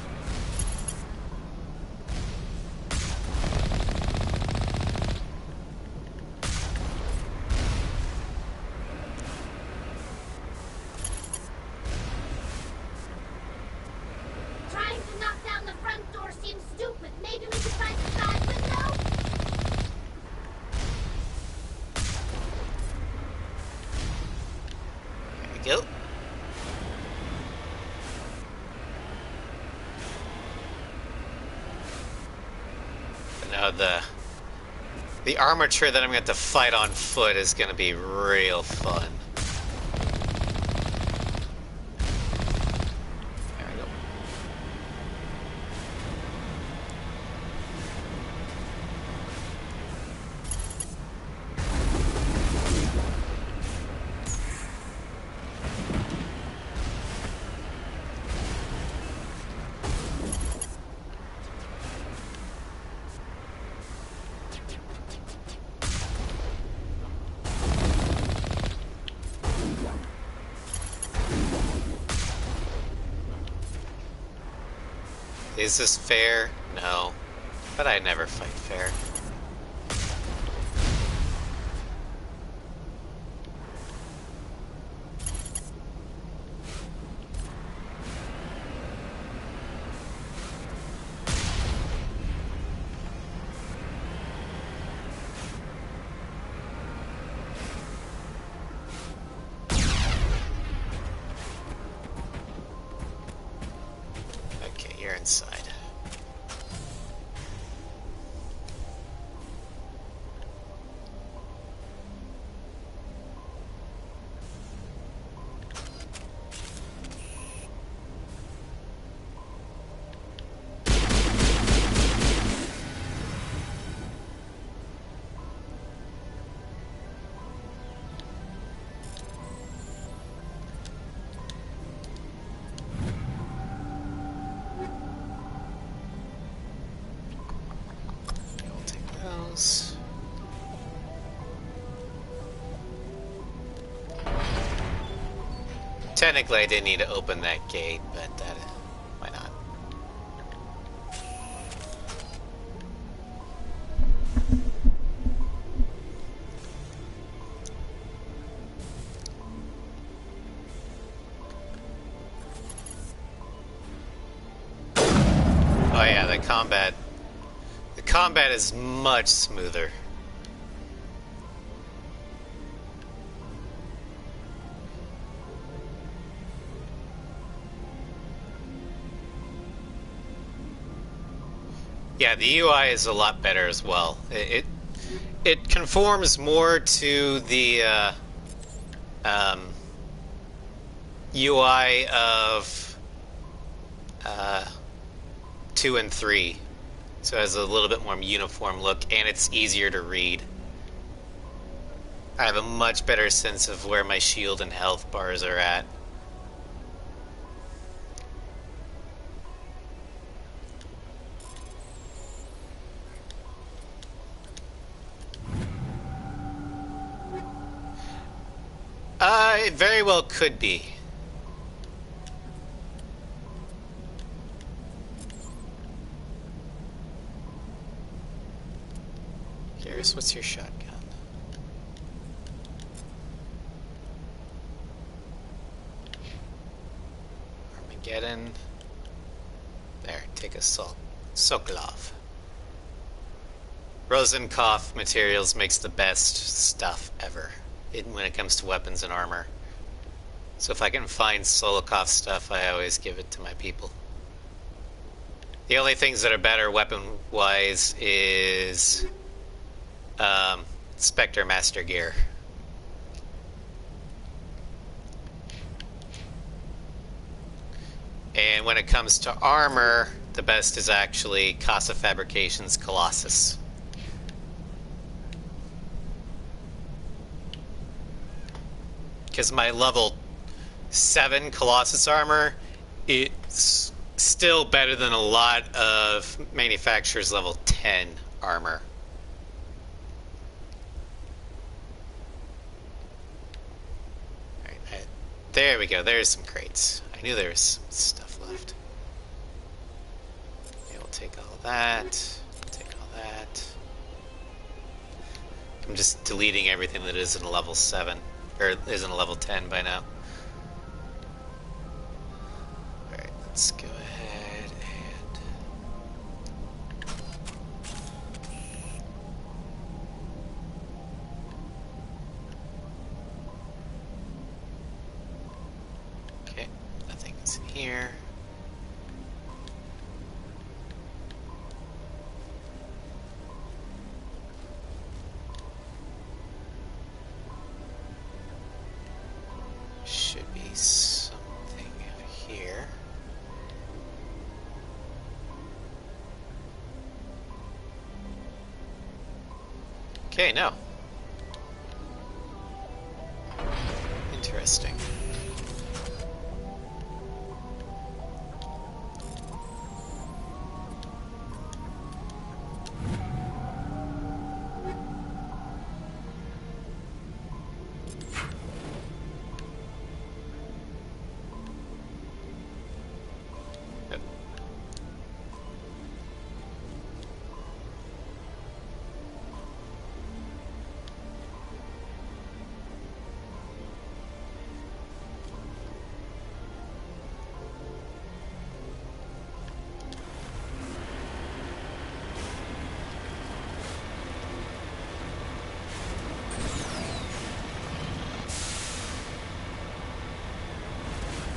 Trying to knock down the front door seems stupid. Maybe we could find a side window? There we go. But now the armature that I'm going to have to fight on foot is going to be real fun. There we go. Is this fair? No. But I never fight fair. Okay, you're inside. We'll take those. Technically, I didn't need to open that gate, but why not? Oh yeah, the combat is much smoother. Yeah, the UI is a lot better as well. It conforms more to the UI of 2 and 3. So it has a little bit more uniform look, and it's easier to read. I have a much better sense of where my shield and health bars are at. It very well could be. Garrus, what's your shotgun? Armageddon. There, take a Sokolov. Rosenkopf Materials makes the best stuff ever when it comes to weapons and armor. So if I can find Sokolov stuff, I always give it to my people. The only things that are better weapon-wise is Spectre Master Gear. And when it comes to armor, the best is actually Casa Fabrications Colossus. Because my level 7 Colossus armor, it's still better than a lot of manufacturers' level 10 armor. Alright, there we go. There's some crates. I knew there was some stuff left. Okay, we'll take all that. Take all that. I'm just deleting everything that isn't a level 7. Or isn't a level 10 by now. Alright, let's go ahead and... Okay, nothing's in here. Should be something over here. Okay, no. Interesting.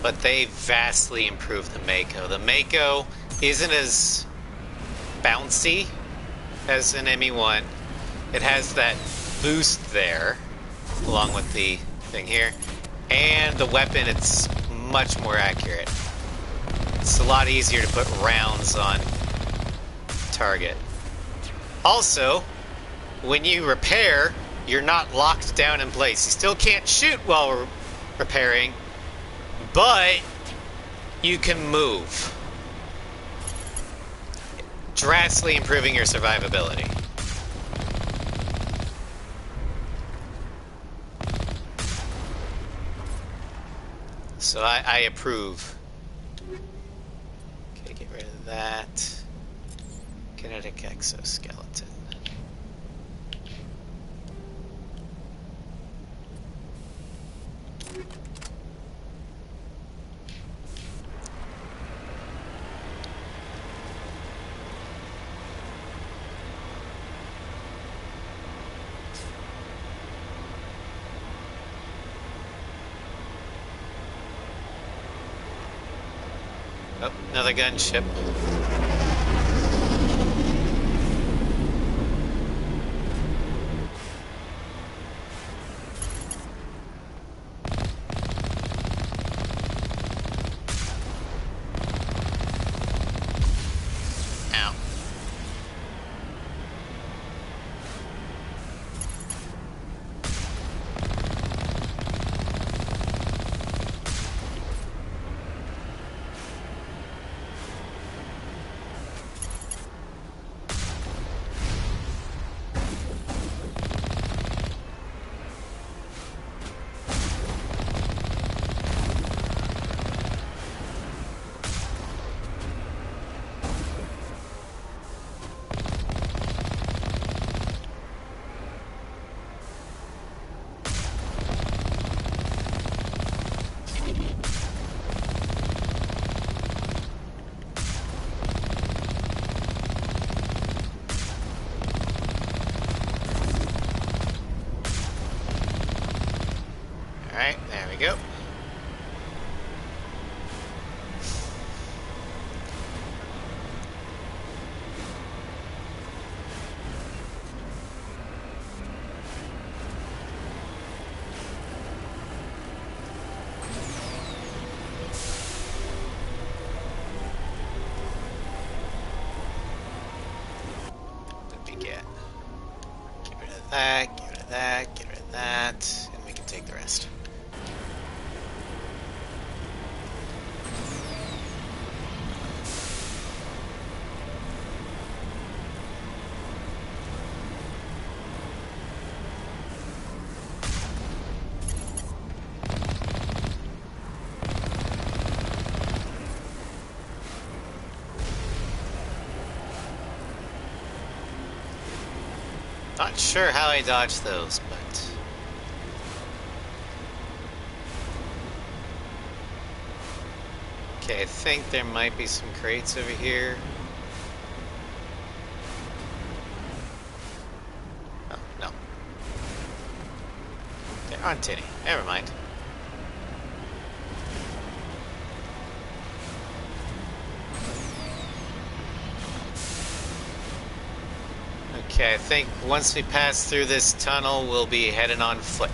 But they vastly improved the Mako. The Mako isn't as bouncy as an ME1. It has that boost there, along with the thing here. And the weapon, it's much more accurate. It's a lot easier to put rounds on target. Also, when you repair, you're not locked down in place. You still can't shoot while repairing, but you can move, drastically improving your survivability. So I approve. Okay, get rid of that. Kinetic exoskeleton. Oh, another gunship. Alright, there we go. Get rid of that, get rid of that, and we can take the rest. Not sure how I dodged those, but... Okay, I think there might be some crates over here. Oh, no. There aren't any. Never mind. Okay, I think once we pass through this tunnel, we'll be heading on foot.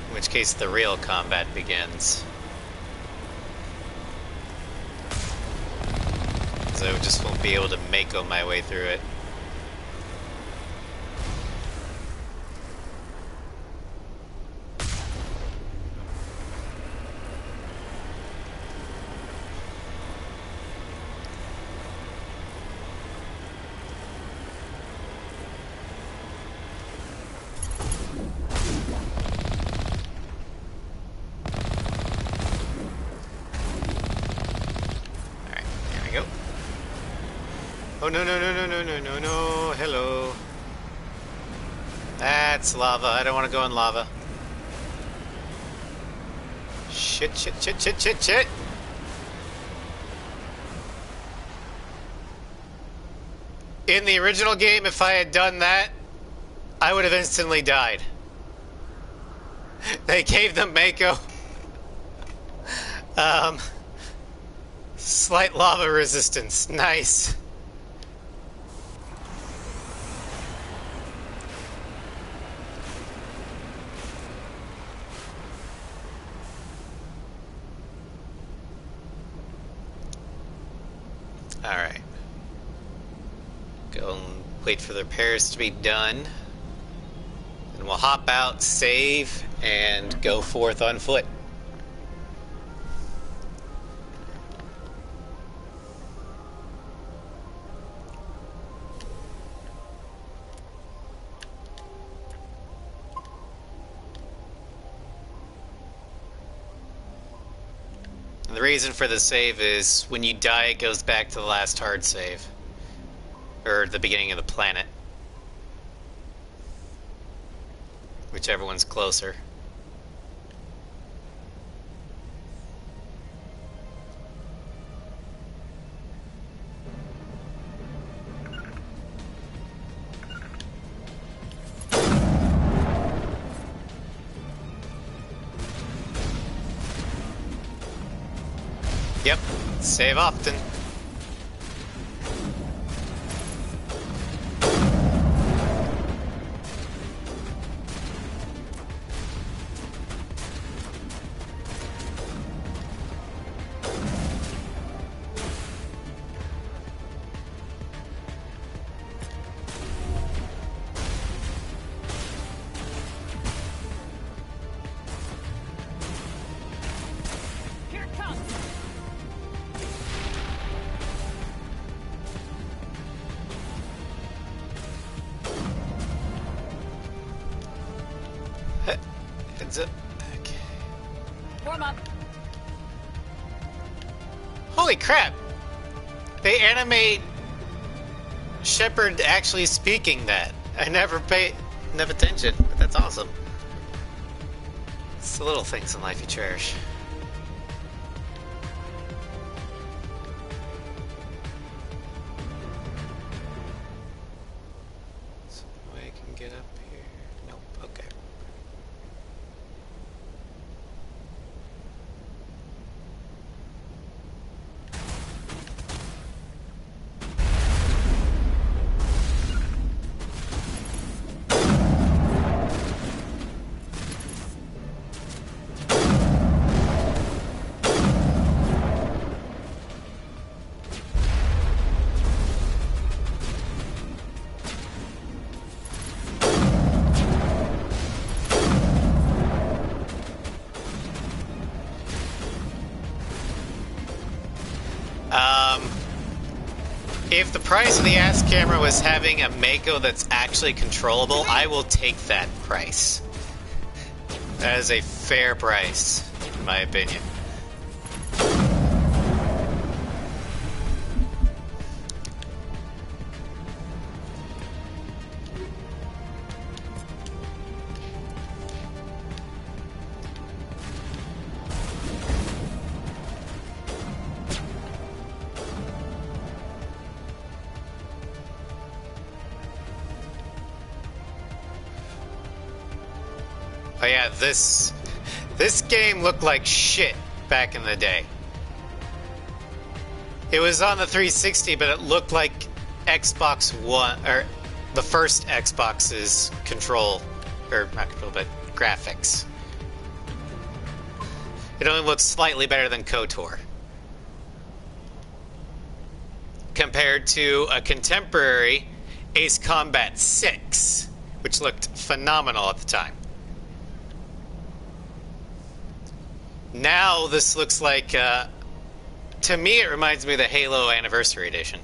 In which case, the real combat begins. Because I just won't be able to Mako my way through it. Oh, no, no, no, no, no, no, no, no, hello. That's lava. I don't want to go in lava. Shit, shit, shit, shit, shit, shit. In the original game, if I had done that, I would have instantly died. They gave them Mako. Slight lava resistance. Nice. Alright. Go and wait for the repairs to be done. And we'll hop out, save, and go forth on foot. And the reason for the save is when you die, it goes back to the last hard save. Or the beginning of the planet. Whichever one's closer. Yep, save often. Heads up. Okay. Warm up. Holy crap! They animate Shepard actually speaking that. I never paid enough attention, but that's awesome. It's the little things in life you cherish. So I can get up here. Nope. Okay. If the price of the ass camera was having a Mako that's actually controllable, I will take that price. That is a fair price, in my opinion. Oh yeah, this game looked like shit back in the day. It was on the 360, but it looked like Xbox One, or the first Xbox's control, or not control, but graphics. It only looks slightly better than KOTOR. Compared to a contemporary Ace Combat 6, which looked phenomenal at the time. Now this looks like, to me it reminds me of the Halo Anniversary Edition.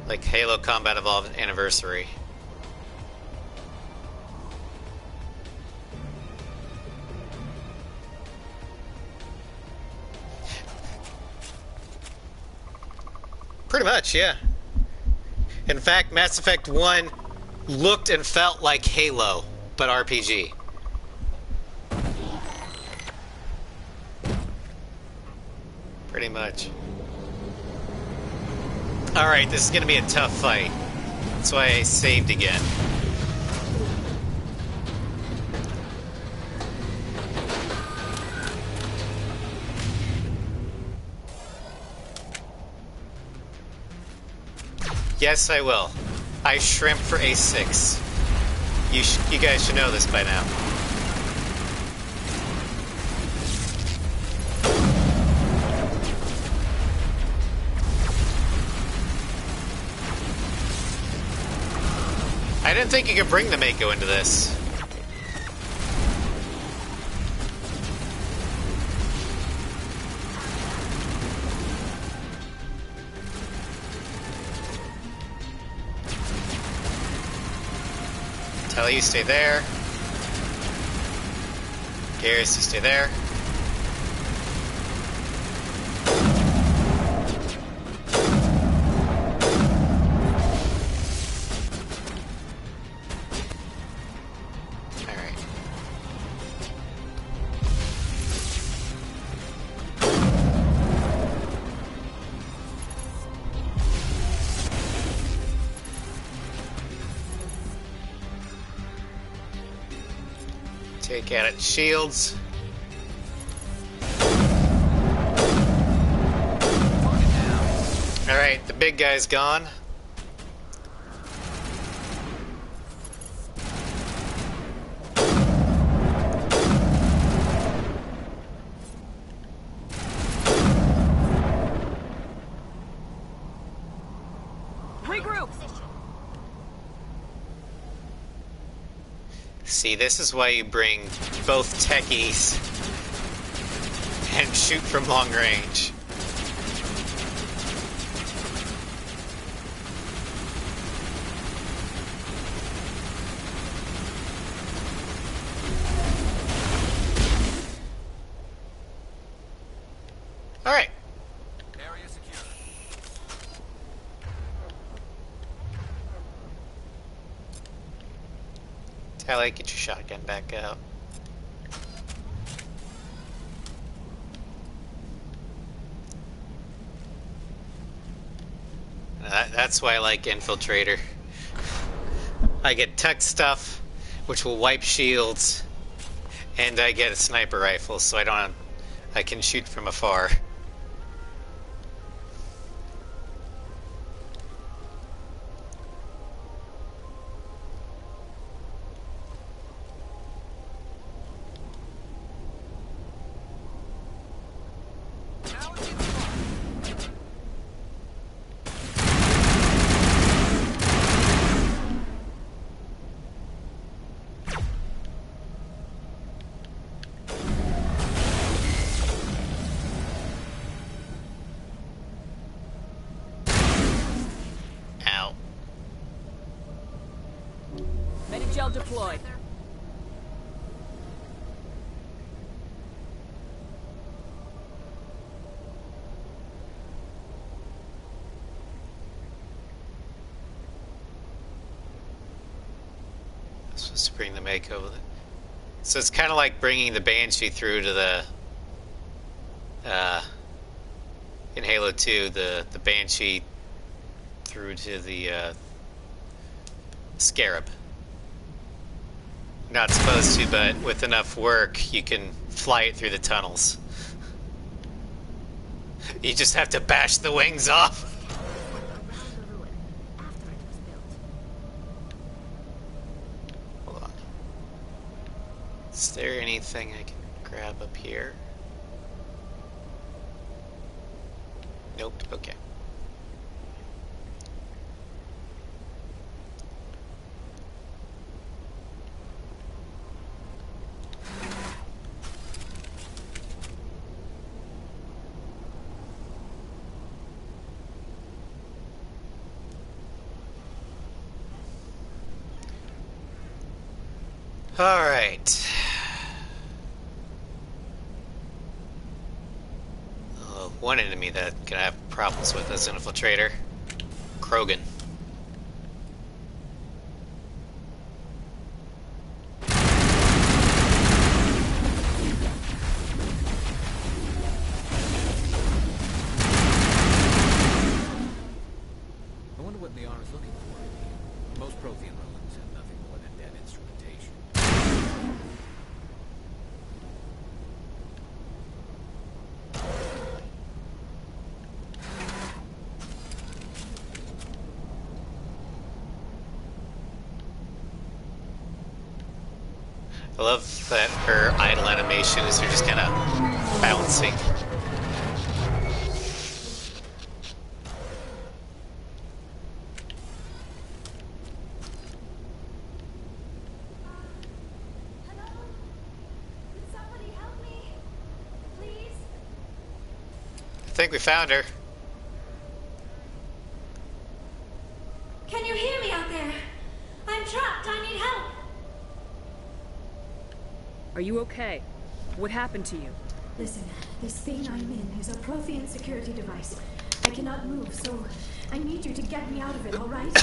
Like Halo Combat Evolved Anniversary. Pretty much, yeah. In fact, Mass Effect 1 looked and felt like Halo, but RPG. Pretty much. Alright, this is gonna be a tough fight. That's why I saved again. Yes, I will. I shrimp for A6. You guys should know this by now. I didn't think you could bring the Mako into this. Tell you stay there. Garrus, you stay there. Take out its shields. Alright, the big guy's gone. Regroup! See, this is why you bring both techies and shoot from long range. All right. Area secure. Tally, get your shotgun back out. That's why I like Infiltrator. I get tech stuff, which will wipe shields, and I get a sniper rifle, so I can shoot from afar. Gel deployed. I'm supposed to bring the Mako with it. So it's kind of like bringing the Banshee through to the in Halo 2, the Banshee through to the Scarab. Not supposed to, but with enough work, you can fly it through the tunnels. You just have to bash the wings off. Hold on. Is there anything I can grab up here? Nope. Okay. All right. One enemy that I'm gonna have problems with as an infiltrator, Krogan. I wonder what Liara's looking for. Most Prothean ruins have nothing more than dead instrumentation. I love that her idle animation is her just kind of bouncing. I think we found her. Can you hear me out there? I'm trapped. I need help. Are you okay? What happened to you? Listen, this thing I'm in is a Prothean security device. I cannot move, so I need you to get me out of it, all right?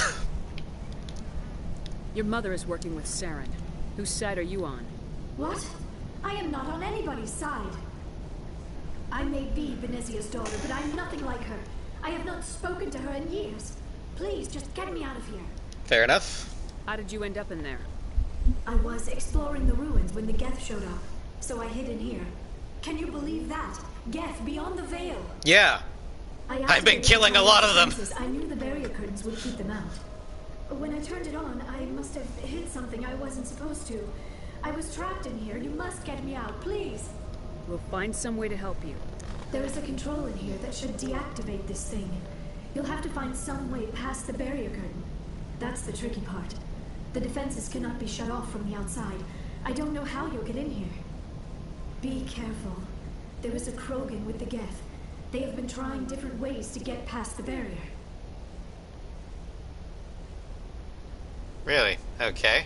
Your mother is working with Saren. Whose side are you on? What? I am not on anybody's side. I may be Benezia's daughter, but I'm nothing like her. I have not spoken to her in years. Please, just get me out of here. Fair enough. How did you end up in there? I was exploring the ruins when the Geth showed up, so I hid in here. Can you believe that? Geth beyond the veil. Yeah. I've been killing a lot of them. I knew the barrier curtains would keep them out. When I turned it on, I must have hit something I wasn't supposed to. I was trapped in here. You must get me out, please. We'll find some way to help you. There is a control in here that should deactivate this thing. You'll have to find some way past the barrier curtain. That's the tricky part. The defenses cannot be shut off from the outside. I don't know how you'll get in here. Be careful. There is a Krogan with the Geth. They have been trying different ways to get past the barrier. Really? Okay.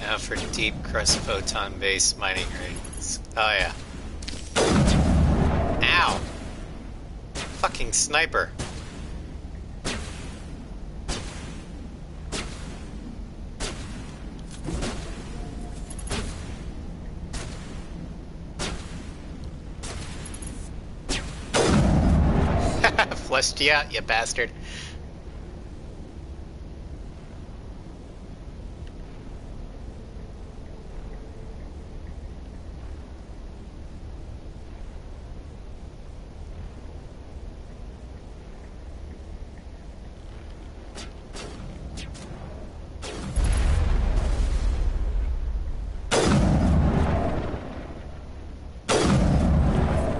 Now for deep crust photon-based mining rates. Oh yeah. Ow! Fucking sniper. Fleshed you out, you bastard.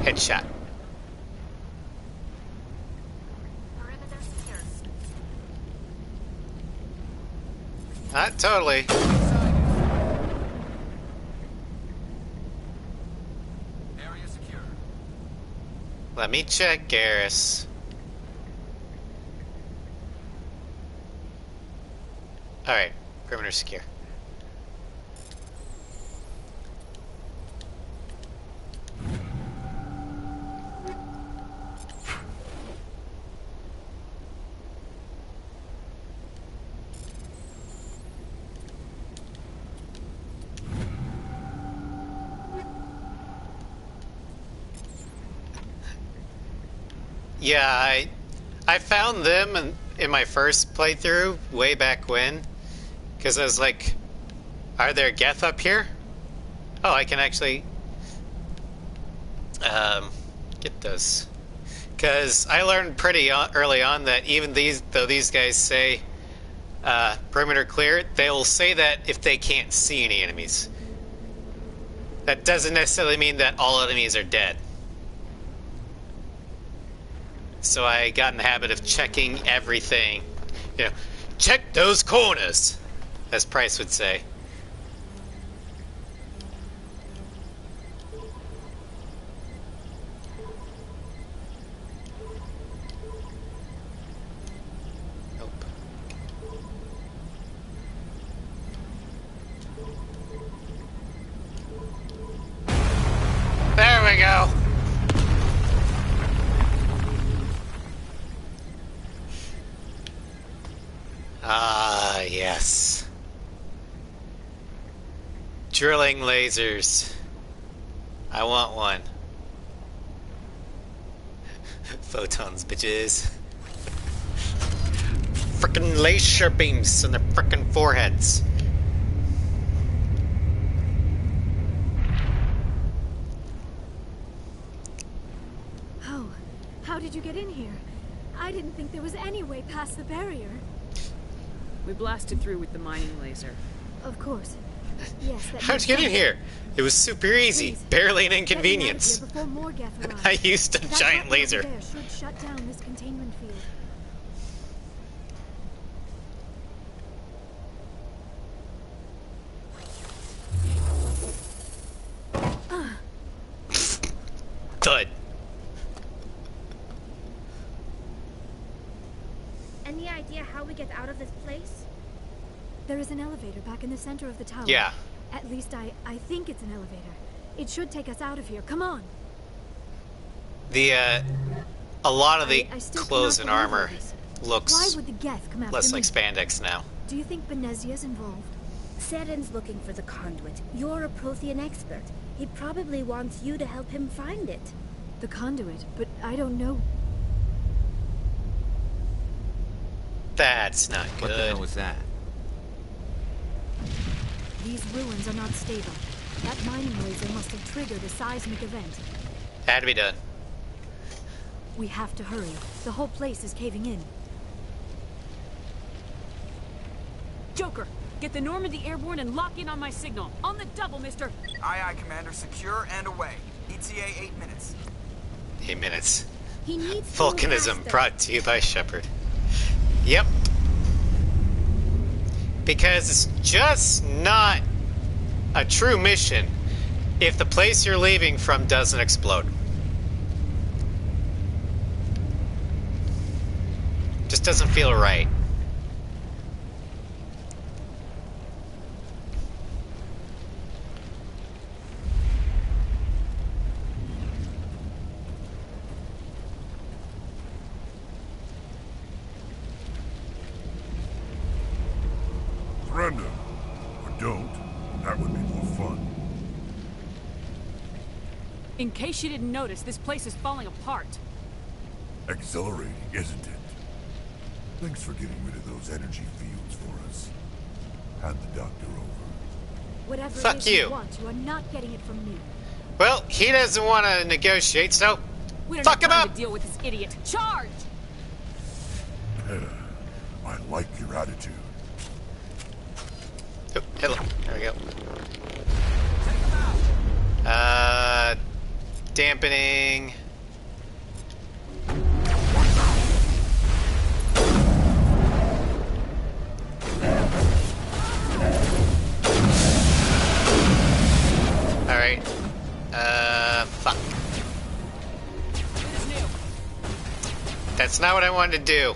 Headshot. Not totally. Let me check, Garrus. Alright, perimeter secure. Yeah, I found them in my first playthrough way back when, because I was like, are there Geth up here? Oh, I can actually get those. Because I learned pretty early on that even though these guys say perimeter clear, they'll say that if they can't see any enemies. That doesn't necessarily mean that all enemies are dead. So I got in the habit of checking everything. You know, check those corners, as Price would say. Nope. There we go. Ah, yes. Drilling lasers. I want one. Photons, bitches. Frickin' laser beams on their frickin' foreheads. Oh, how did you get in here? I didn't think there was any way past the barrier. We blasted through with the mining laser. Of course. Yes, that How'd you get in here? It was super easy. Please, barely an inconvenience. Before more Geth arrive. I used a That giant weapon laser. over there should shut down this containment field. Thud. Any idea how we get out of this place? There is an elevator back in the center of the tower. Yeah. At least I think it's an elevator. It should take us out of here. Come on. The a lot of the I still clothes cannot and believe armor this. looks Why would the Geth come after less me? like spandex now. Do you think Benezia's involved? Saren's looking for the conduit. You're a Prothean expert. He probably wants you to help him find it. The conduit, but I don't know. That's not good. What the hell was that? These ruins are not stable. That mining laser must have triggered a seismic event. Had to be done. We have to hurry. The whole place is caving in. Joker, get the Normandy airborne and lock in on my signal. On the double, mister. Aye, aye, Commander. Secure and away. ETA 8 minutes. 8 minutes. He needs Volcanism brought to you by Shepard. Yep. Because it's just not a true mission if the place you're leaving from doesn't explode. Just doesn't feel right. Surrender. Or don't. That would be more fun. In case you didn't notice, this place is falling apart. Exhilarating, isn't it? Thanks for getting rid of those energy fields for us. Hand the doctor over. Whatever Fuck it is you. want, you are not getting it from me. Well, he doesn't want to negotiate, so We don't fuck have him time up! to deal with this idiot. Charge! I like your attitude. Oh, hello. There we go. Dampening. Alright. Fuck. Get his That's not what I wanted to do.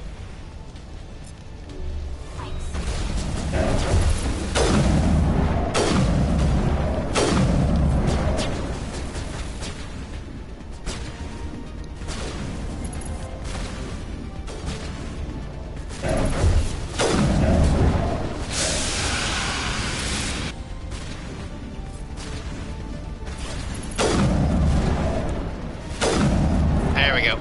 There we go.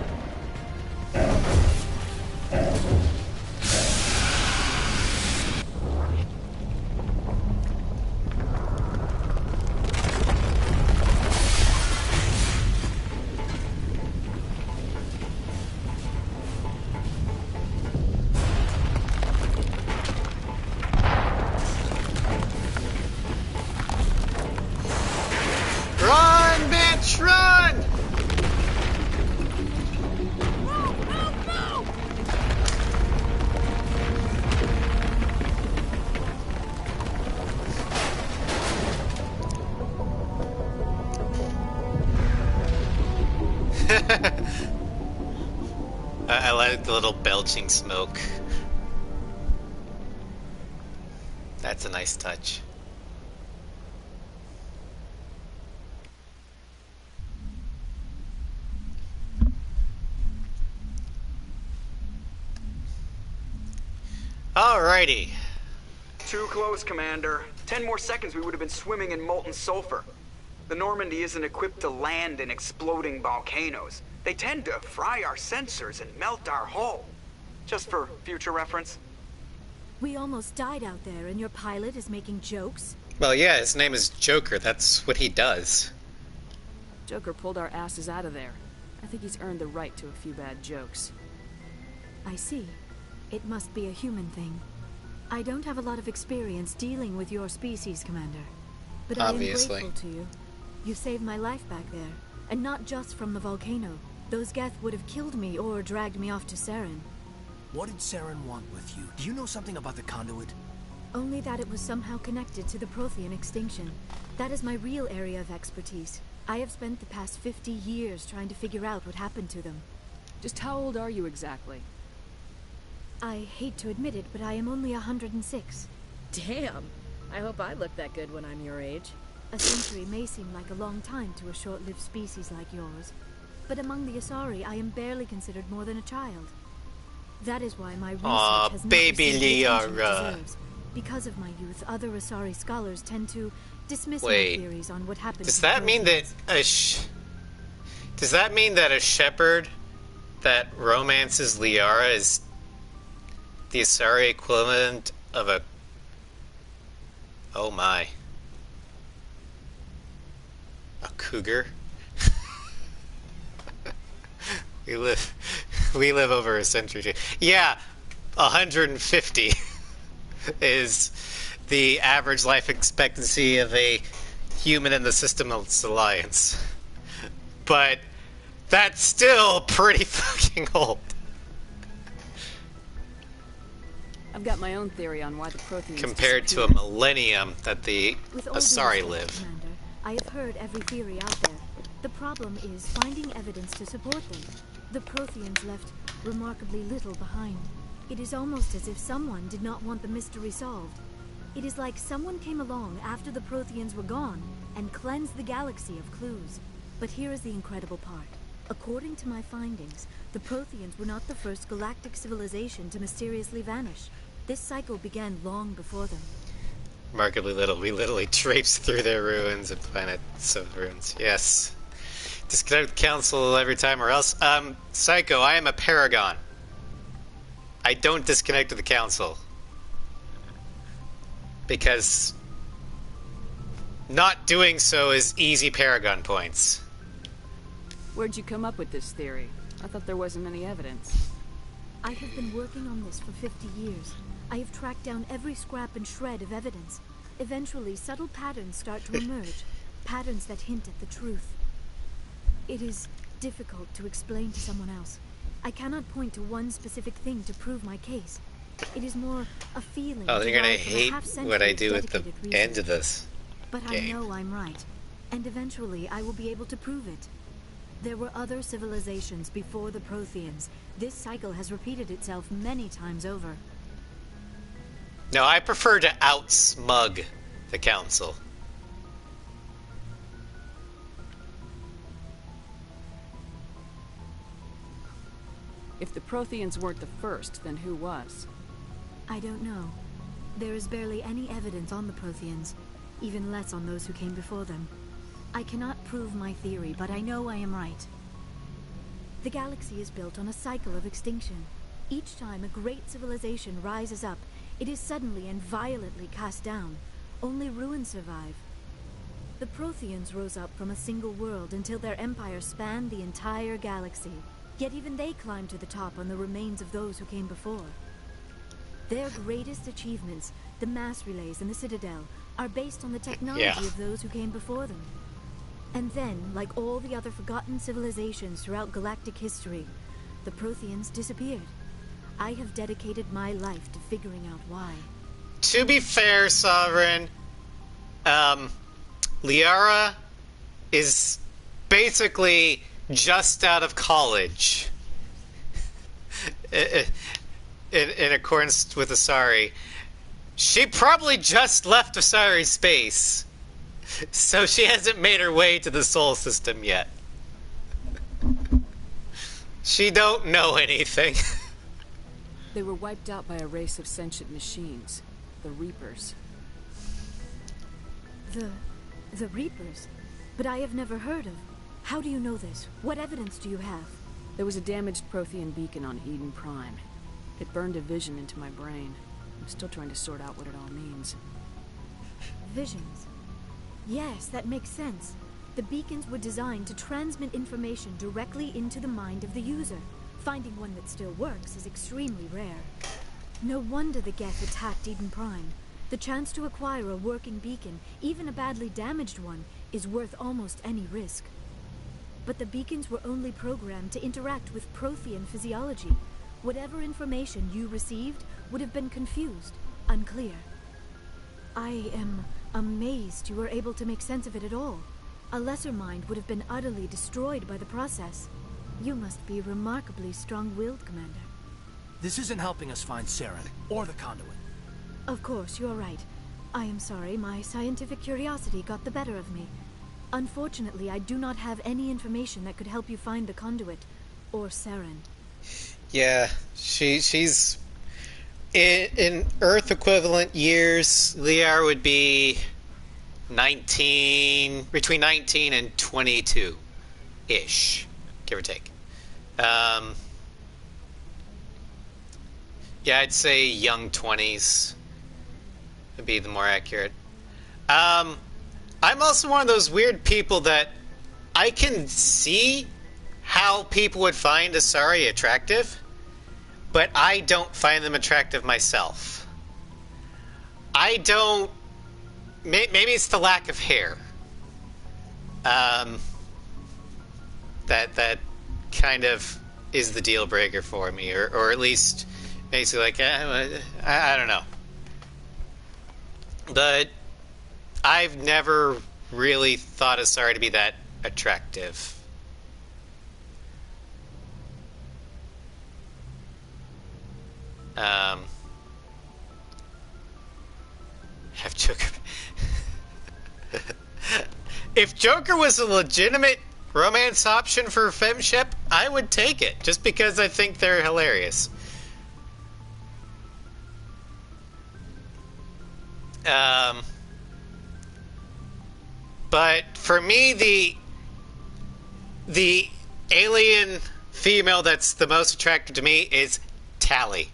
Run, bitch, run! I like the little belching smoke. That's a nice touch. Alrighty. Too close, Commander. 10 more seconds, we would have been swimming in molten sulfur. The Normandy isn't equipped to land in exploding volcanoes. They tend to fry our sensors and melt our hull. Just for future reference. We almost died out there, and your pilot is making jokes? Well, yeah, his name is Joker. That's what he does. Joker pulled our asses out of there. I think he's earned the right to a few bad jokes. I see. It must be a human thing. I don't have a lot of experience dealing with your species, Commander. But Obviously. I am grateful to you. You saved my life back there, and not just from the volcano. Those Geth would have killed me or dragged me off to Saren. What did Saren want with you? Do you know something about the conduit? Only that it was somehow connected to the Prothean extinction. That is my real area of expertise. I have spent the past 50 years trying to figure out what happened to them. Just how old are you exactly? I hate to admit it, but I am only 106. Damn! I hope I look that good when I'm your age. A century may seem like a long time to a short-lived species like yours, but among the Asari, I am barely considered more than a child. That is why my research has not baby received the attention it Liara. deserves. Because of my youth, other Asari scholars tend to dismiss Wait, my theories on what happened. Does to the that mean that Protheans. does that mean that a shepherd that romances Liara is the Asari equivalent of a... Oh my. A cougar? We live over a century. Yeah, 150 is the average life expectancy of a human in the Systemless Alliance. But that's still pretty fucking old. I've got my own theory on why the Protheans Compared to a millennium that the With all due Asari respect, live. Commander, I have heard every theory out there. The problem is finding evidence to support them. The Protheans left remarkably little behind. It is almost as if someone did not want the mystery solved. It is like someone came along after the Protheans were gone and cleansed the galaxy of clues. But here is the incredible part. According to my findings, the Protheans were not the first galactic civilization to mysteriously vanish. This cycle began long before them. Remarkably little. We literally traipsed through their ruins and planets of ruins. Yes. Disconnect the council every time or else. Psycho, I am a paragon. I don't disconnect to the council. Because not doing so is easy paragon points. Where'd you come up with this theory? I thought there wasn't any evidence. I have been working on this for 50 years. I have tracked down every scrap and shred of evidence. Eventually, subtle patterns start to emerge. Patterns that hint at the truth. It is difficult to explain to someone else. I cannot point to one specific thing to prove my case. It is more a feeling. Oh, they're gonna derived from a hate half-century what I of do at the dedicated end of research. this But game. I know I'm right. And eventually I will be able to prove it. There were other civilizations before the Protheans. This cycle has repeated itself many times over. No, I prefer to outsmug the Council. If the Protheans weren't the first, then who was? I don't know. There is barely any evidence on the Protheans, even less on those who came before them. I cannot prove my theory, but I know I am right. The galaxy is built on a cycle of extinction. Each time a great civilization rises up, it is suddenly and violently cast down. Only ruins survive. The Protheans rose up from a single world until their empire spanned the entire galaxy. Yet even they climbed to the top on the remains of those who came before. Their greatest achievements, the mass relays and the Citadel, are based on the technology of those who came before them. And then, like all the other forgotten civilizations throughout galactic history, the Protheans disappeared. I have dedicated my life to figuring out why. To be fair, Sovereign, Liara is basically just out of college. In accordance with Asari. She probably just left Asari space. So she hasn't made her way to the Sol system yet. She don't know anything. They were wiped out by a race of sentient machines. The Reapers. The Reapers? But I have never heard of. How do you know this? What evidence do you have? There was a damaged Prothean beacon on Eden Prime. It burned a vision into my brain. I'm still trying to sort out what it all means. Visions? Yes, that makes sense. The beacons were designed to transmit information directly into the mind of the user. Finding one that still works is extremely rare. No wonder the Geth attacked Eden Prime. The chance to acquire a working beacon, even a badly damaged one, is worth almost any risk. But the beacons were only programmed to interact with Prothean physiology. Whatever information you received would have been confused, unclear. I am amazed you were able to make sense of it at all. A lesser mind would have been utterly destroyed by the process. You must be remarkably strong-willed, Commander. This isn't helping us find Saren, or the conduit. Of course, you're right. I am sorry, my scientific curiosity got the better of me. Unfortunately, I do not have any information that could help you find the conduit, or Saren. Yeah, she's... In Earth equivalent years, Liara would be 19... between 19 and 22-ish, give or take. Yeah, I'd say young 20s would be the more accurate. I'm also one of those weird people that I can see how people would find Asari attractive, but I don't find them attractive myself. I don't... Maybe it's the lack of hair. That kind of is the deal breaker for me, or at least makes it like, I don't know. But I've never really thought Asari to be that attractive. Have Joker... If Joker was a legitimate romance option for FemShep, I would take it, just because I think they're hilarious. But for me, the alien female that's the most attractive to me is Tally.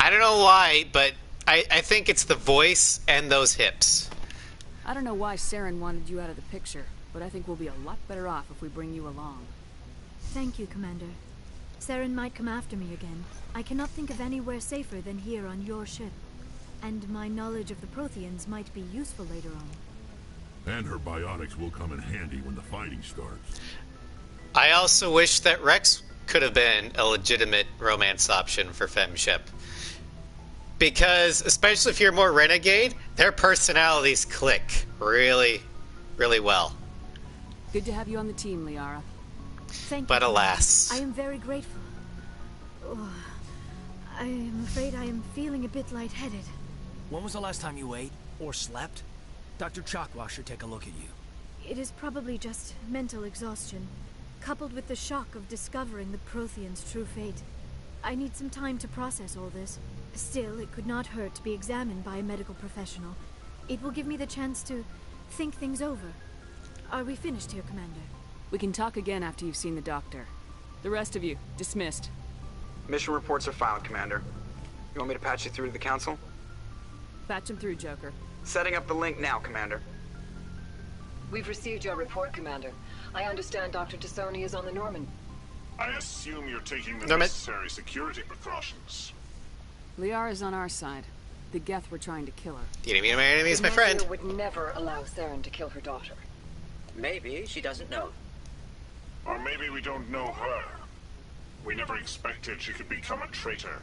I don't know why, but I think it's the voice and those hips. I don't know why Saren wanted you out of the picture, but I think we'll be a lot better off if we bring you along. Thank you, Commander. Saren might come after me again. I cannot think of anywhere safer than here on your ship. And my knowledge of the Protheans might be useful later on. And her biotics will come in handy when the fighting starts. I also wish that Rex could have been a legitimate romance option for FemShep. Because, especially if you're more renegade, their personalities click really, really well. Good to have you on the team, Liara. Thank you. But alas. I am very grateful. Oh, I am afraid I am feeling a bit lightheaded. When was the last time you ate or slept? Dr. Chakwa should take a look at you. It is probably just mental exhaustion, coupled with the shock of discovering the Prothean's true fate. I need some time to process all this. Still, it could not hurt to be examined by a medical professional. It will give me the chance to think things over. Are we finished here, Commander? We can talk again after you've seen the doctor. The rest of you, dismissed. Mission reports are filed, Commander. You want me to patch you through to the Council? Patch him through, Joker. Setting up the link now, Commander. We've received your report, Commander. I understand Dr. Tassoni is on the Norman. I assume you're taking the Norman. necessary security precautions. Liara's on our side. The Geth were trying to kill her. The enemy of my enemy is my friend. would never allow Saren to kill her daughter. Maybe she doesn't know. Or maybe we don't know her. We never expected she could become a traitor.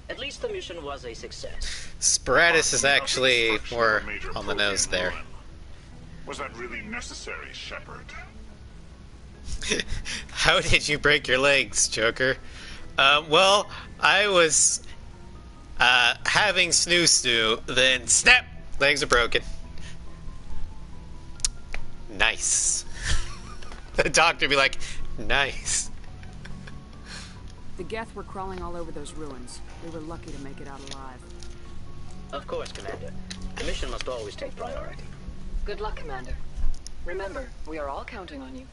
At least the mission was a success. Sparatus is actually more on the nose there. Was that really necessary, Shepard? How did you break your legs, Joker? Well, I was having snoo, then snap! Legs are broken. Nice. The doctor be like, nice. The Geth were crawling all over those ruins. We were lucky to make it out alive. Of course, Commander. The mission must always take priority. Good luck, Commander. Remember, we are all counting on you.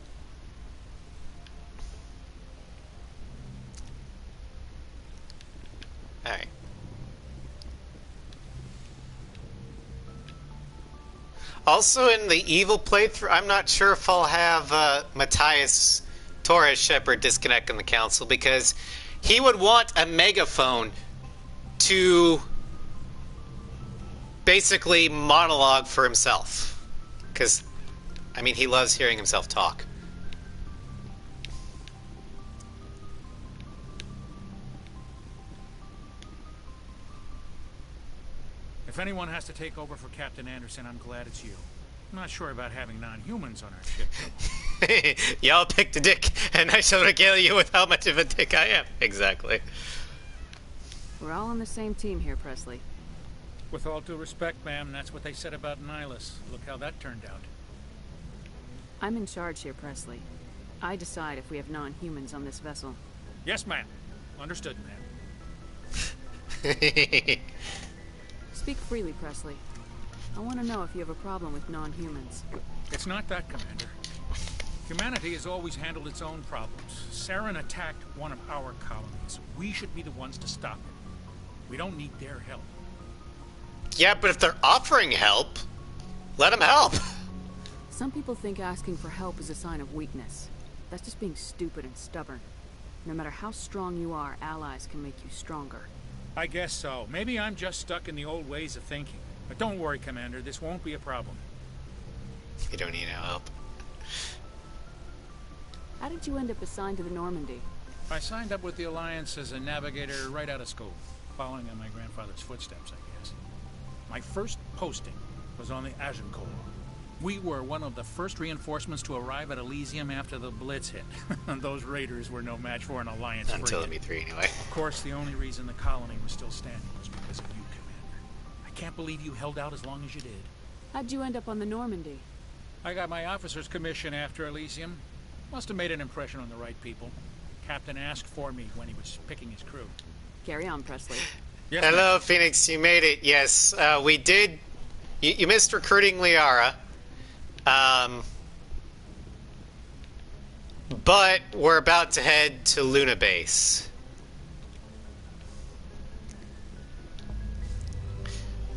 Alright. Also in the evil playthrough, I'm not sure if I'll have Matthias Torres Shepard disconnect in the council, because he would want a megaphone to basically monologue for himself. Because, I mean, he loves hearing himself talk. If anyone has to take over for Captain Anderson, I'm glad it's you. I'm not sure about having non-humans on our ship. Y'all picked a dick, and I shall regale you with how much of a dick I am. Exactly. We're all on the same team here, Presley. With all due respect, ma'am, that's what they said about Nihilus. Look how that turned out. I'm in charge here, Presley. I decide if we have non-humans on this vessel. Yes, ma'am. Understood, ma'am. Speak freely, Presley. I want to know if you have a problem with non-humans. It's not that, Commander. Humanity has always handled its own problems. Saren attacked one of our colonies. We should be the ones to stop it. We don't need their help. Yeah, but if they're offering help, let them help. Some people think asking for help is a sign of weakness. That's just being stupid and stubborn. No matter how strong you are, allies can make you stronger. I guess so. Maybe I'm just stuck in the old ways of thinking. But don't worry, Commander. This won't be a problem. You don't need no help. How did you end up assigned to the Normandy? I signed up with the Alliance as a navigator right out of school, following in my grandfather's footsteps, I guess. My first posting was on the Agincourt. We were one of the first reinforcements to arrive at Elysium after the Blitz hit. Those raiders were no match for an Alliance frigate. Until ME3, anyway. Of course, the only reason the colony was still standing was because of you, Commander. I can't believe you held out as long as you did. How'd you end up on the Normandy? I got my officer's commission after Elysium. Must have made an impression on the right people. Captain asked for me when he was picking his crew. Carry on, Presley. Yes, hello, Phoenix. You made it. Yes, we did. You missed recruiting Liara. But we're about to head to Luna Base.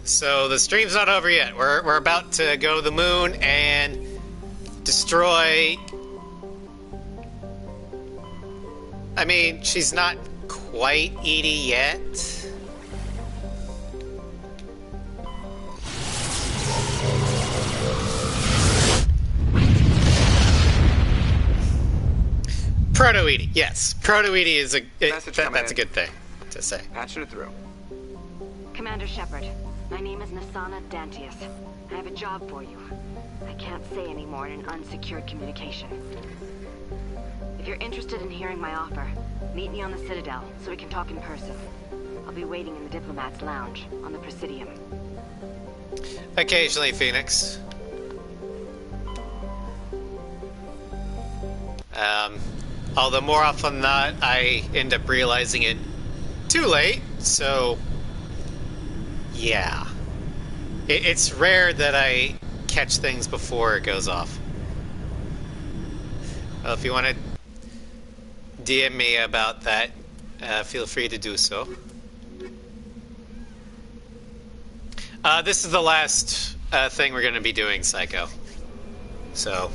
So the stream's not over yet. We're about to go to the moon and destroy... I mean, she's not quite Edie yet. Proto-Edie, yes. Proto-Edie is that's a good thing to say. Patching it through. Commander Shepard, My name is Nasana Dantius. I have a job for you. I can't say any more in an unsecured communication. If you're interested in hearing my offer, meet me on the Citadel so we can talk in person. I'll be waiting in the Diplomat's Lounge on the Presidium. Occasionally, Phoenix. Although more often than not, I end up realizing it too late, so yeah. It's rare that I catch things before it goes off. Well, if you want to DM me about that, feel free to do so. This is the last thing we're going to be doing, Psycho. So...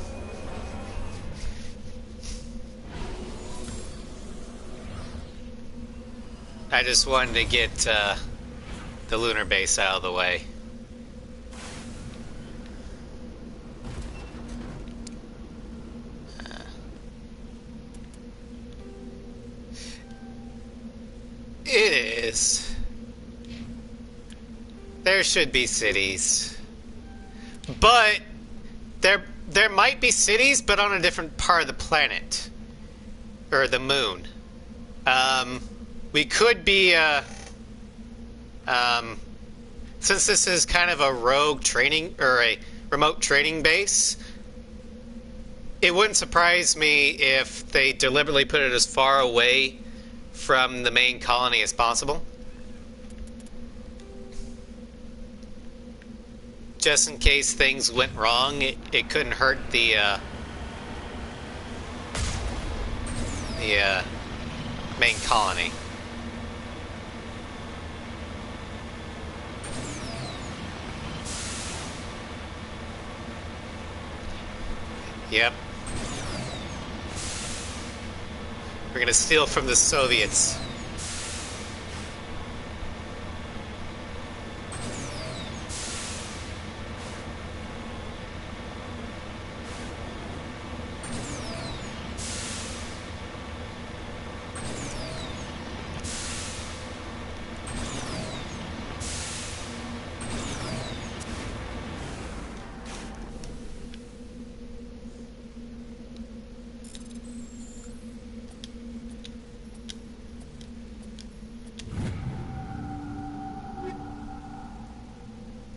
I just wanted to get the lunar base out of the way. It is. There should be cities. But there might be cities, but on a different part of the planet. Or the moon. We could be, since this is kind of a rogue training, or a remote training base, it wouldn't surprise me if they deliberately put it as far away from the main colony as possible. Just in case things went wrong, it couldn't hurt the main colony. Yep. We're gonna steal from the Soviets.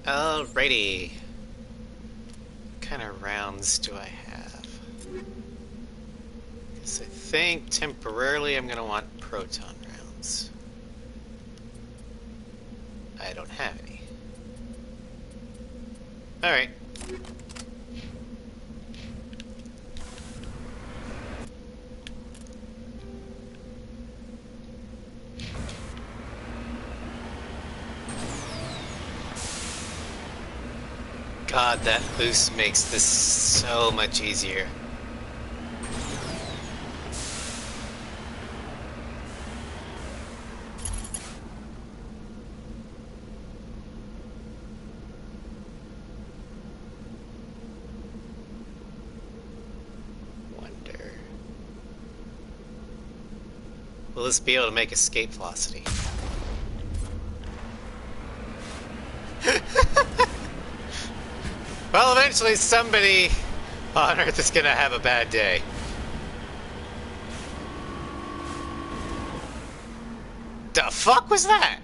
Alrighty. What kind of rounds do I have? Because I think temporarily I'm going to want proton rounds. I don't have any. Alright. God, that boost makes this so much easier. Wonder. Will this be able to make escape velocity? Well, eventually somebody on Earth is gonna have a bad day. The fuck was that?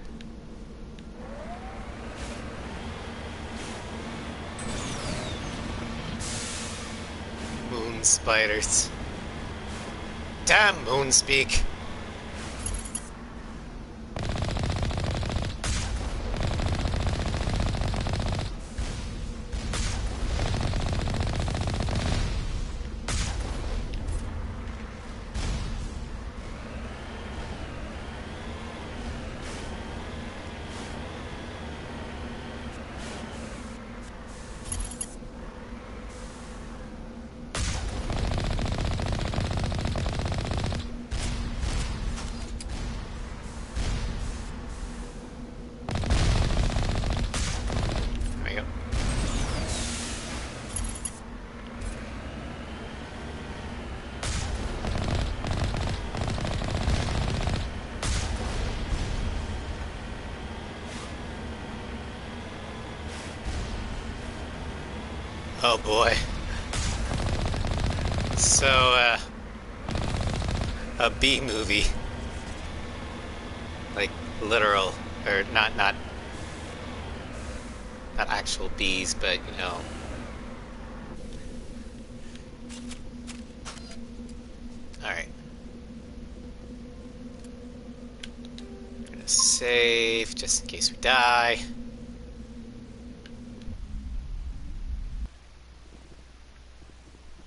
Moon spiders. Damn Moonspeak. Oh boy. So, a B movie. Like, literal, or not actual bees, but, you know. Alright. Gonna save, just in case we die.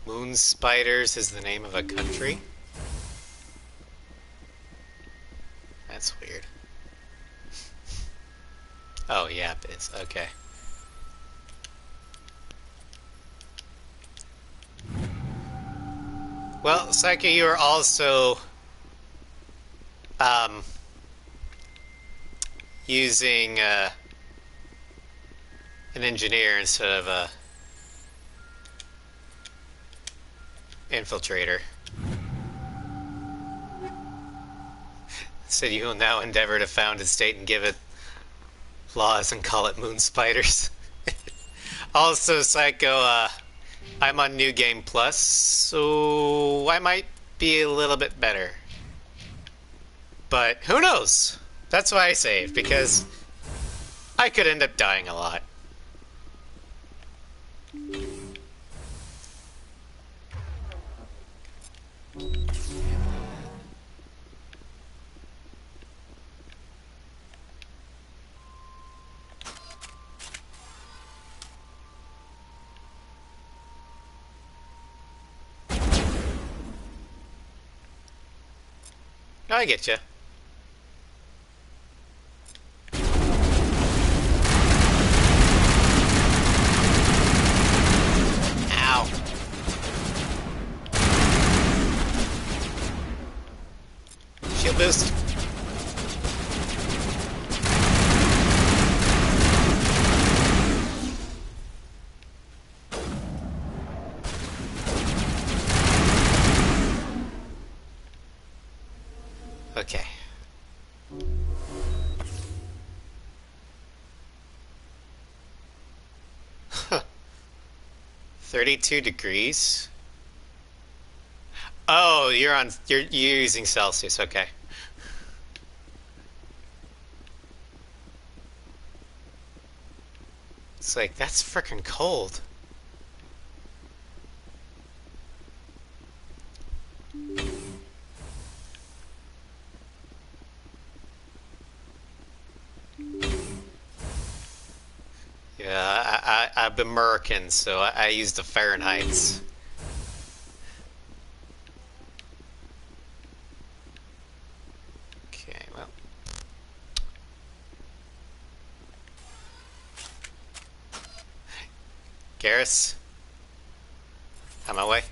Moon Spiders is the name of a country? That's weird. Oh, yeah, it is. Okay. Well, Psycho, you are also using an engineer instead of a infiltrator. So you will now endeavor to found a state and give it laws and call it Moon Spiders. Also, Psycho, I'm on New Game Plus, so I might be a little bit better. But who knows? That's why I save, because I could end up dying a lot. I get you. Ow. Shield boost. Okay. Huh. 32 degrees. Oh, you're using Celsius, okay. It's like, that's frickin' cold. Yeah, I'm American, so I use the Fahrenheits. Okay, well. Garrus, on my way.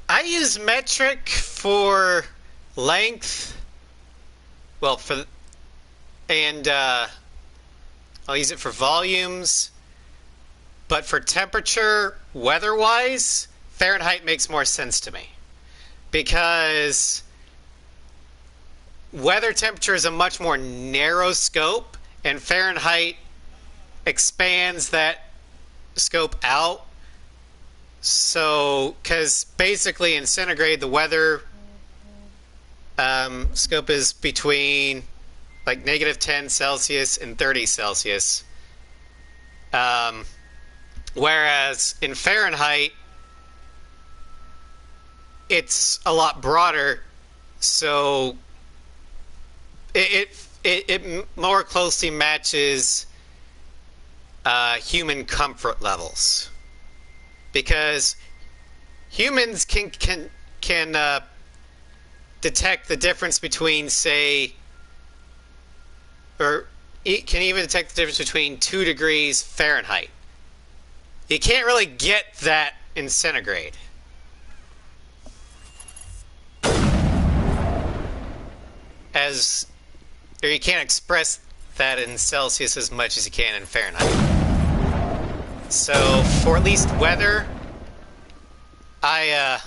I use metric for length. Well, and I'll use it for volumes. But for temperature, weather-wise, Fahrenheit makes more sense to me. Because weather temperature is a much more narrow scope, and Fahrenheit expands that scope out. So, because basically in centigrade, the weather scope is between like -10 Celsius and 30 Celsius. Whereas in Fahrenheit, it's a lot broader, so it more closely matches human comfort levels. Because humans can detect the difference between, say, or it can even detect the difference between 2 degrees Fahrenheit. You can't really get that in centigrade. Or you can't express that in Celsius as much as you can in Fahrenheit. So, for at least weather, I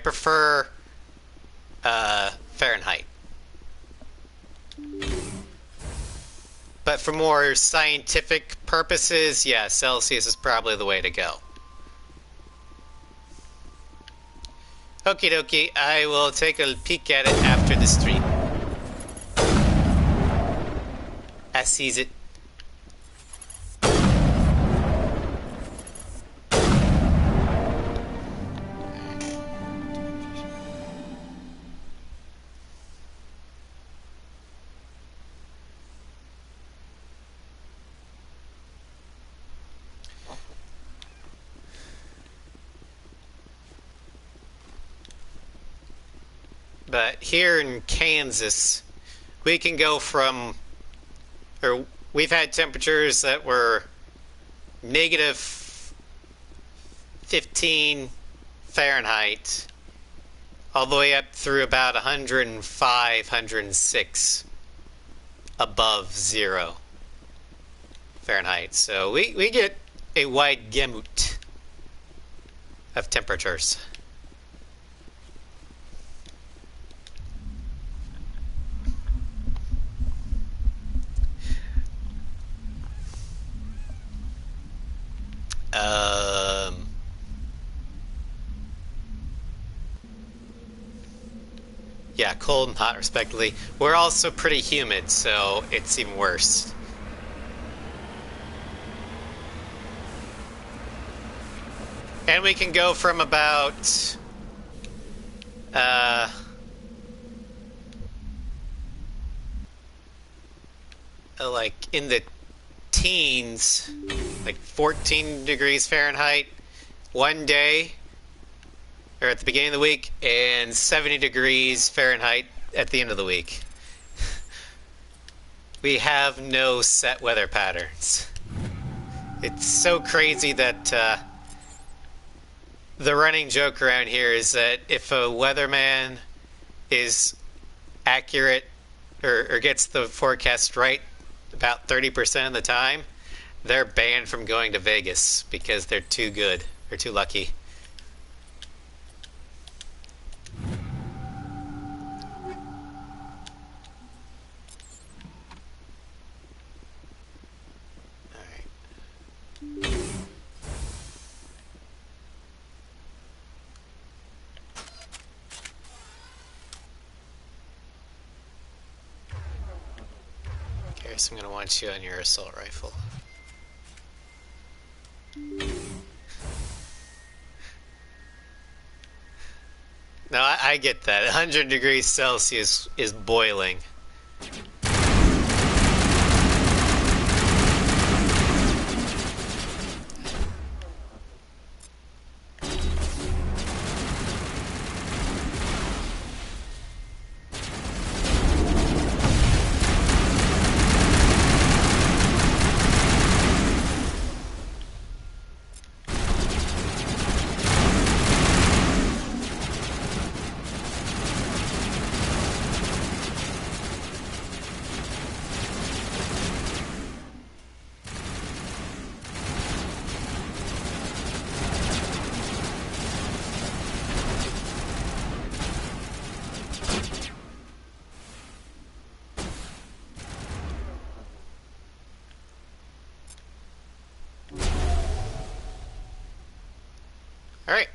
prefer Fahrenheit. for more scientific purposes, yeah, Celsius is probably the way to go. Okie dokie, I will take a peek at it after the stream. I sees it. But here in Kansas, we can go from, or we've had temperatures that were negative 15 Fahrenheit, all the way up through about 105, 106 above 0 Fahrenheit. So we get a wide gamut of temperatures. Yeah, cold and hot, respectively. We're also pretty humid, so it's even worse. And we can go from about like in the teens, like 14 degrees Fahrenheit one day, or at the beginning of the week, and 70 degrees Fahrenheit at the end of the week. We have no set weather patterns. It's so crazy that the running joke around here is that if a weatherman is accurate or gets the forecast right about 30% of the time, they're banned from going to Vegas because they're too good or too lucky. I'm going to want you on your assault rifle. No, I get that. 100 degrees Celsius is boiling. All right.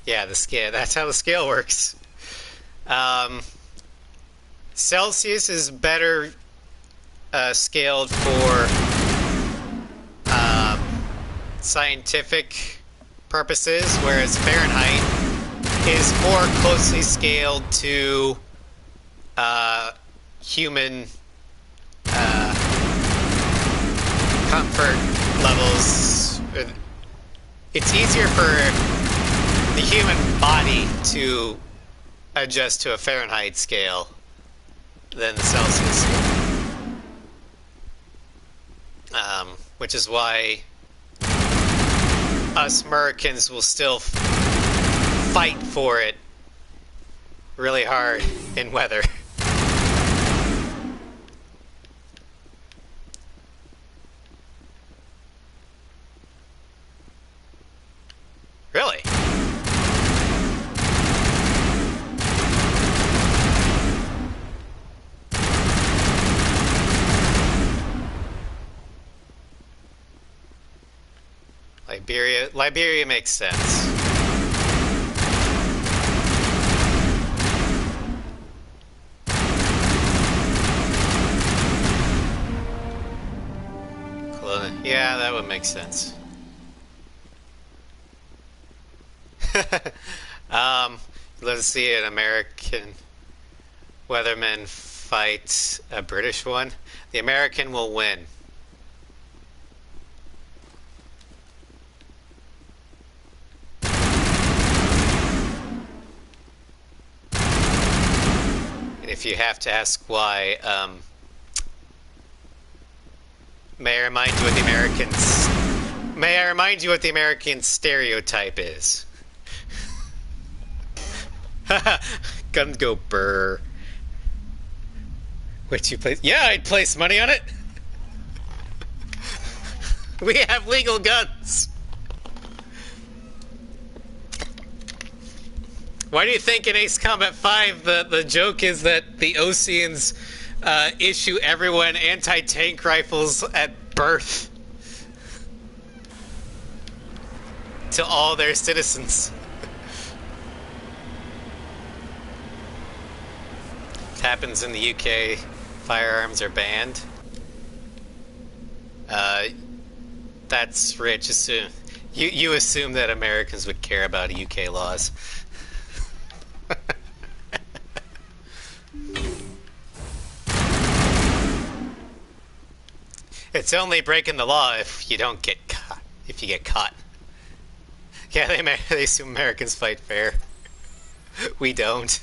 Yeah, the scale. That's how the scale works. Celsius is better scaled for scientific purposes, whereas Fahrenheit is more closely scaled to human comfort levels. It's easier for the human body to adjust to a Fahrenheit scale than the Celsius scale. Which is why us Americans will still fight for it really hard in weather. Really? Liberia makes sense. Yeah, that would make sense. Let's see an American weatherman fight a British one. The American will win. And if you have to ask why, may I remind you what the Americans... May I remind you what the American stereotype is? Guns go brr. Would you place? Yeah, I'd place money on it. We have legal guns. Why do you think in Ace Combat 5 the joke is that the Oseans issue everyone anti-tank rifles at birth to all their citizens? It happens in the UK. Firearms are banned. That's rich. You assume that Americans would care about UK laws. It's only breaking the law if you don't get caught. If you get caught. Yeah, they assume Americans fight fair. We don't.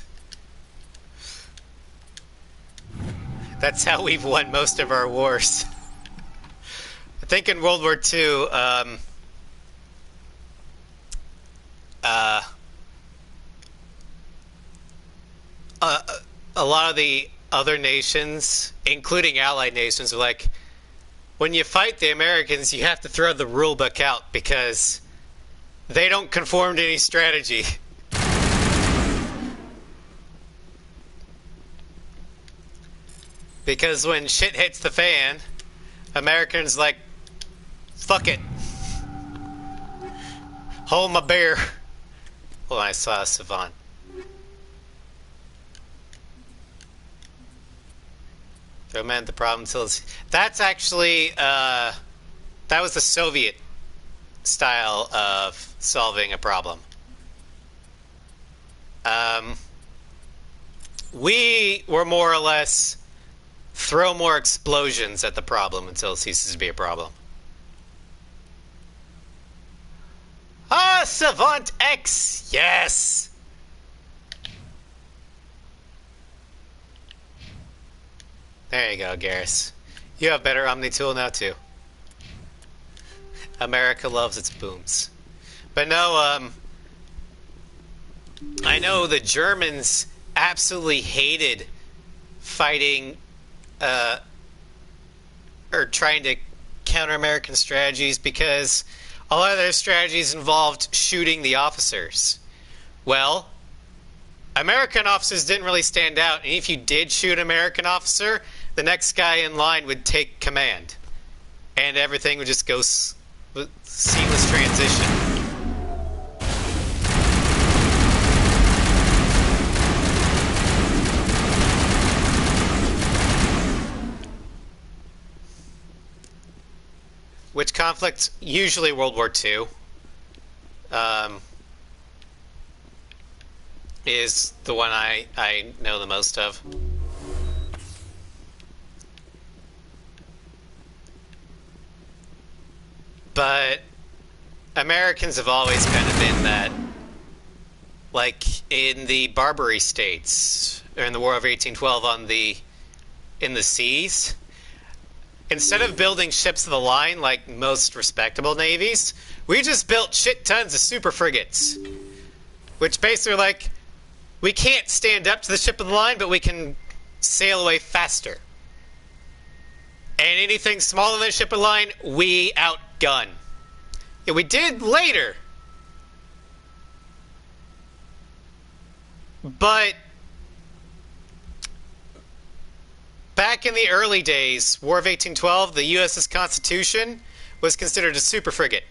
That's how we've won most of our wars. I think in World War II, a lot of the other nations, including allied nations, were like, when you fight the Americans, you have to throw the rule book out because they don't conform to any strategy. Because when shit hits the fan, Americans like, fuck it. Hold my beer. Well, I saw a savant. Throw man the problem until it's... That's actually, that was the Soviet style of solving a problem. We were more or less... throw more explosions at the problem until it ceases to be a problem. Ah, Savant X! Yes! There you go, Garrus. You have better Omni tool now, too. America loves its booms. But no, I know the Germans absolutely hated fighting or trying to counter American strategies because a lot of their strategies involved shooting the officers. Well, American officers didn't really stand out, and if you did shoot an American officer, the next guy in line would take command, and everything would just go seamless transition. Which conflict? Usually World War II. Is the one I know the most of. But Americans have always kind of been that, like in the Barbary States, or in the War of 1812 in the seas, instead of building ships of the line like most respectable navies, we just built shit tons of super frigates. Which basically are like, We can't stand up to the ship of the line, but we can sail away faster. And anything smaller than a ship of the line, we outgun. Yeah, we did later. But back in the early days, War of 1812, the USS Constitution was considered a super frigate.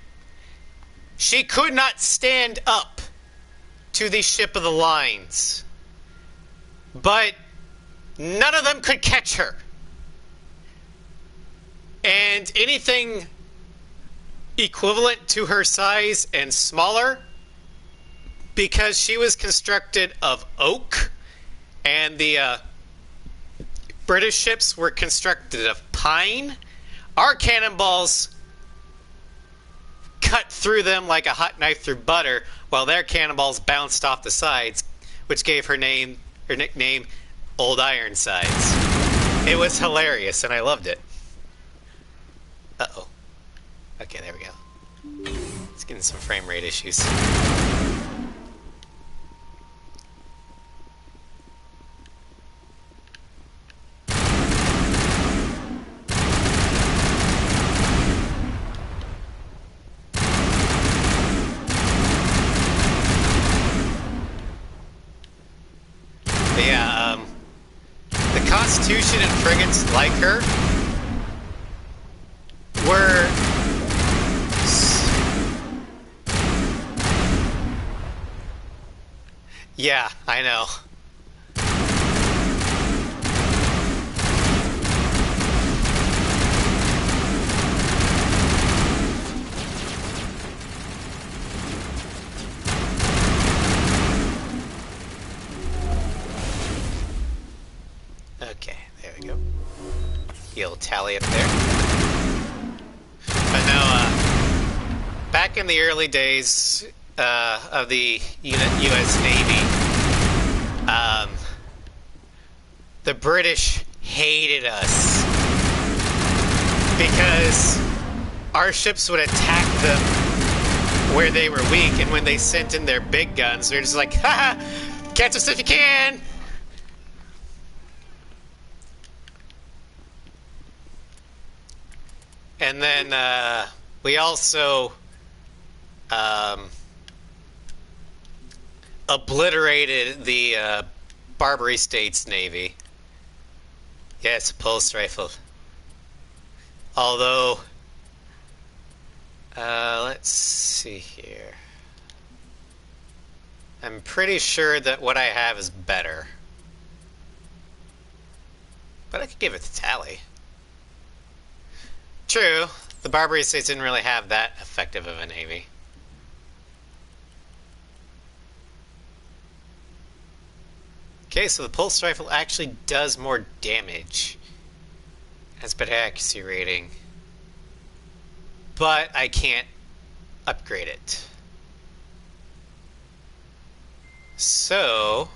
She could not stand up to the ship of the lines. But none of them could catch her. And anything equivalent to her size and smaller, because she was constructed of oak, and the British ships were constructed of pine, our cannonballs cut through them like a hot knife through butter, while their cannonballs bounced off the sides, which gave her nickname Old Ironsides. It was hilarious, and I loved it. Uh-oh. Okay, there we go. It's getting some frame rate issues. But yeah, the Constitution and frigates like her were yeah, I know. Okay, there we go. The old tally up there. But no, back in the early days of the U.S. Navy, the British hated us because our ships would attack them where they were weak, and when they sent in their big guns, they're just like, haha, catch us if you can! And then we also obliterated the Barbary States Navy. Yes, pulse rifle. Although, let's see here. I'm pretty sure that what I have is better. But I could give it to Tally. True, the Barbary States didn't really have that effective of a navy. Okay, so the pulse rifle actually does more damage. Has better accuracy rating. But I can't upgrade it. So,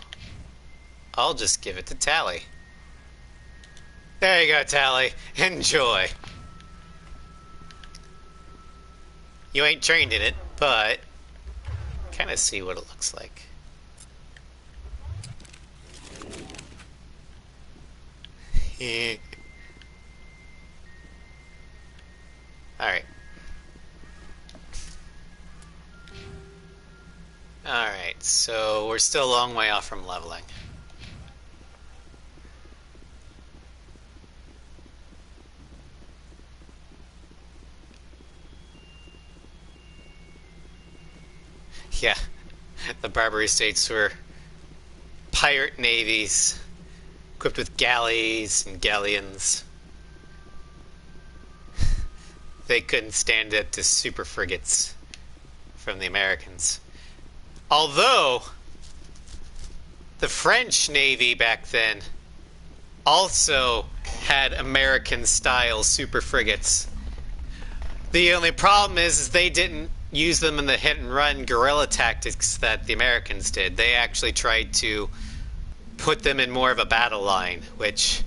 I'll just give it to Tally. There you go, Tally. Enjoy. You ain't trained in it, but kind of see what it looks like. Alright. Alright, so we're still a long way off from leveling. Yeah, the Barbary States were pirate navies equipped with galleys and galleons. They couldn't stand up to super frigates from the Americans. Although, the French Navy back then also had American-style super frigates. The only problem is they didn't use them in the hit-and-run guerrilla tactics that the Americans did. They actually tried to put them in more of a battle line, which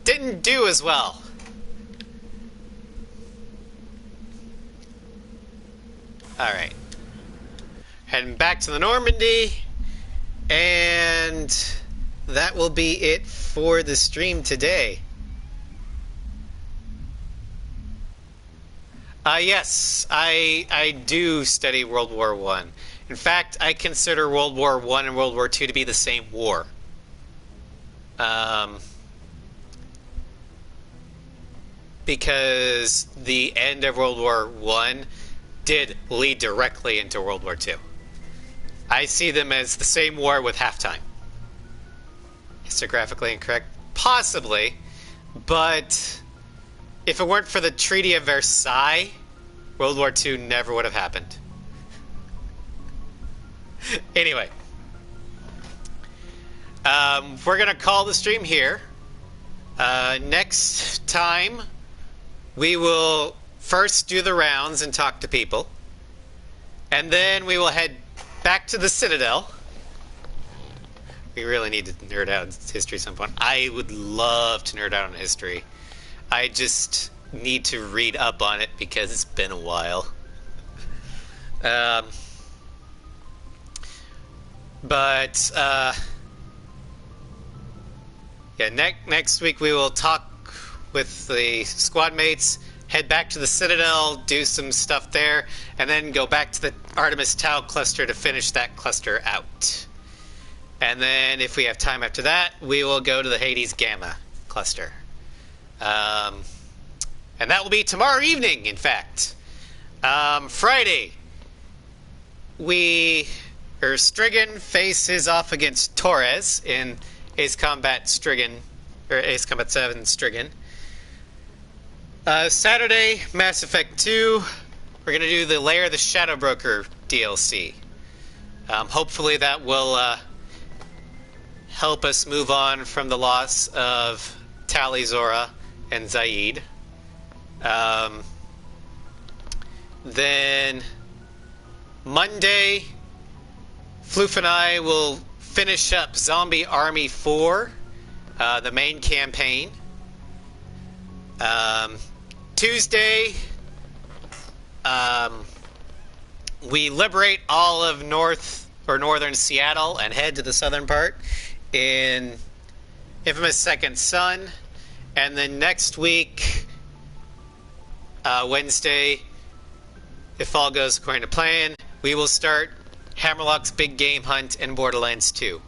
didn't do as well. Alright. heading back to the Normandy, and that will be it for the stream today. Yes, I do study World War I. In fact, I consider World War I and World War II to be the same war. Because the end of World War I did lead directly into World War II. I see them as the same war with halftime. Historiographically incorrect? Possibly. But if it weren't for the Treaty of Versailles, World War II never would have happened. Anyway. We're going to call the stream here. Next time, we will first do the rounds and talk to people. And then we will head back to the Citadel. We really need to nerd out on history at some point. I would love to nerd out on history. I just need to read up on it because it's been a while. Yeah, next week we will talk with the squad mates, head back to the Citadel, do some stuff there, and then go back to the Artemis Tau cluster to finish that cluster out. And then if we have time after that, we will go to the Hades Gamma cluster. And that will be tomorrow evening, in fact. Friday, Strigan faces off against Torres in Ace Combat Strigan, or Ace Combat 7 Strigan. Saturday, Mass Effect 2, we're going to do the Lair of the Shadow Broker DLC. Hopefully that will help us move on from the loss of Tali, Zora, and Zaid. Then Monday, Floof and I will finish up Zombie Army 4, the main campaign. Tuesday, we liberate all of northern Seattle and head to the southern part in Infamous Second Son. And then next week, Wednesday, if all goes according to plan, we will start Hammerlock's Big Game Hunt in Borderlands 2.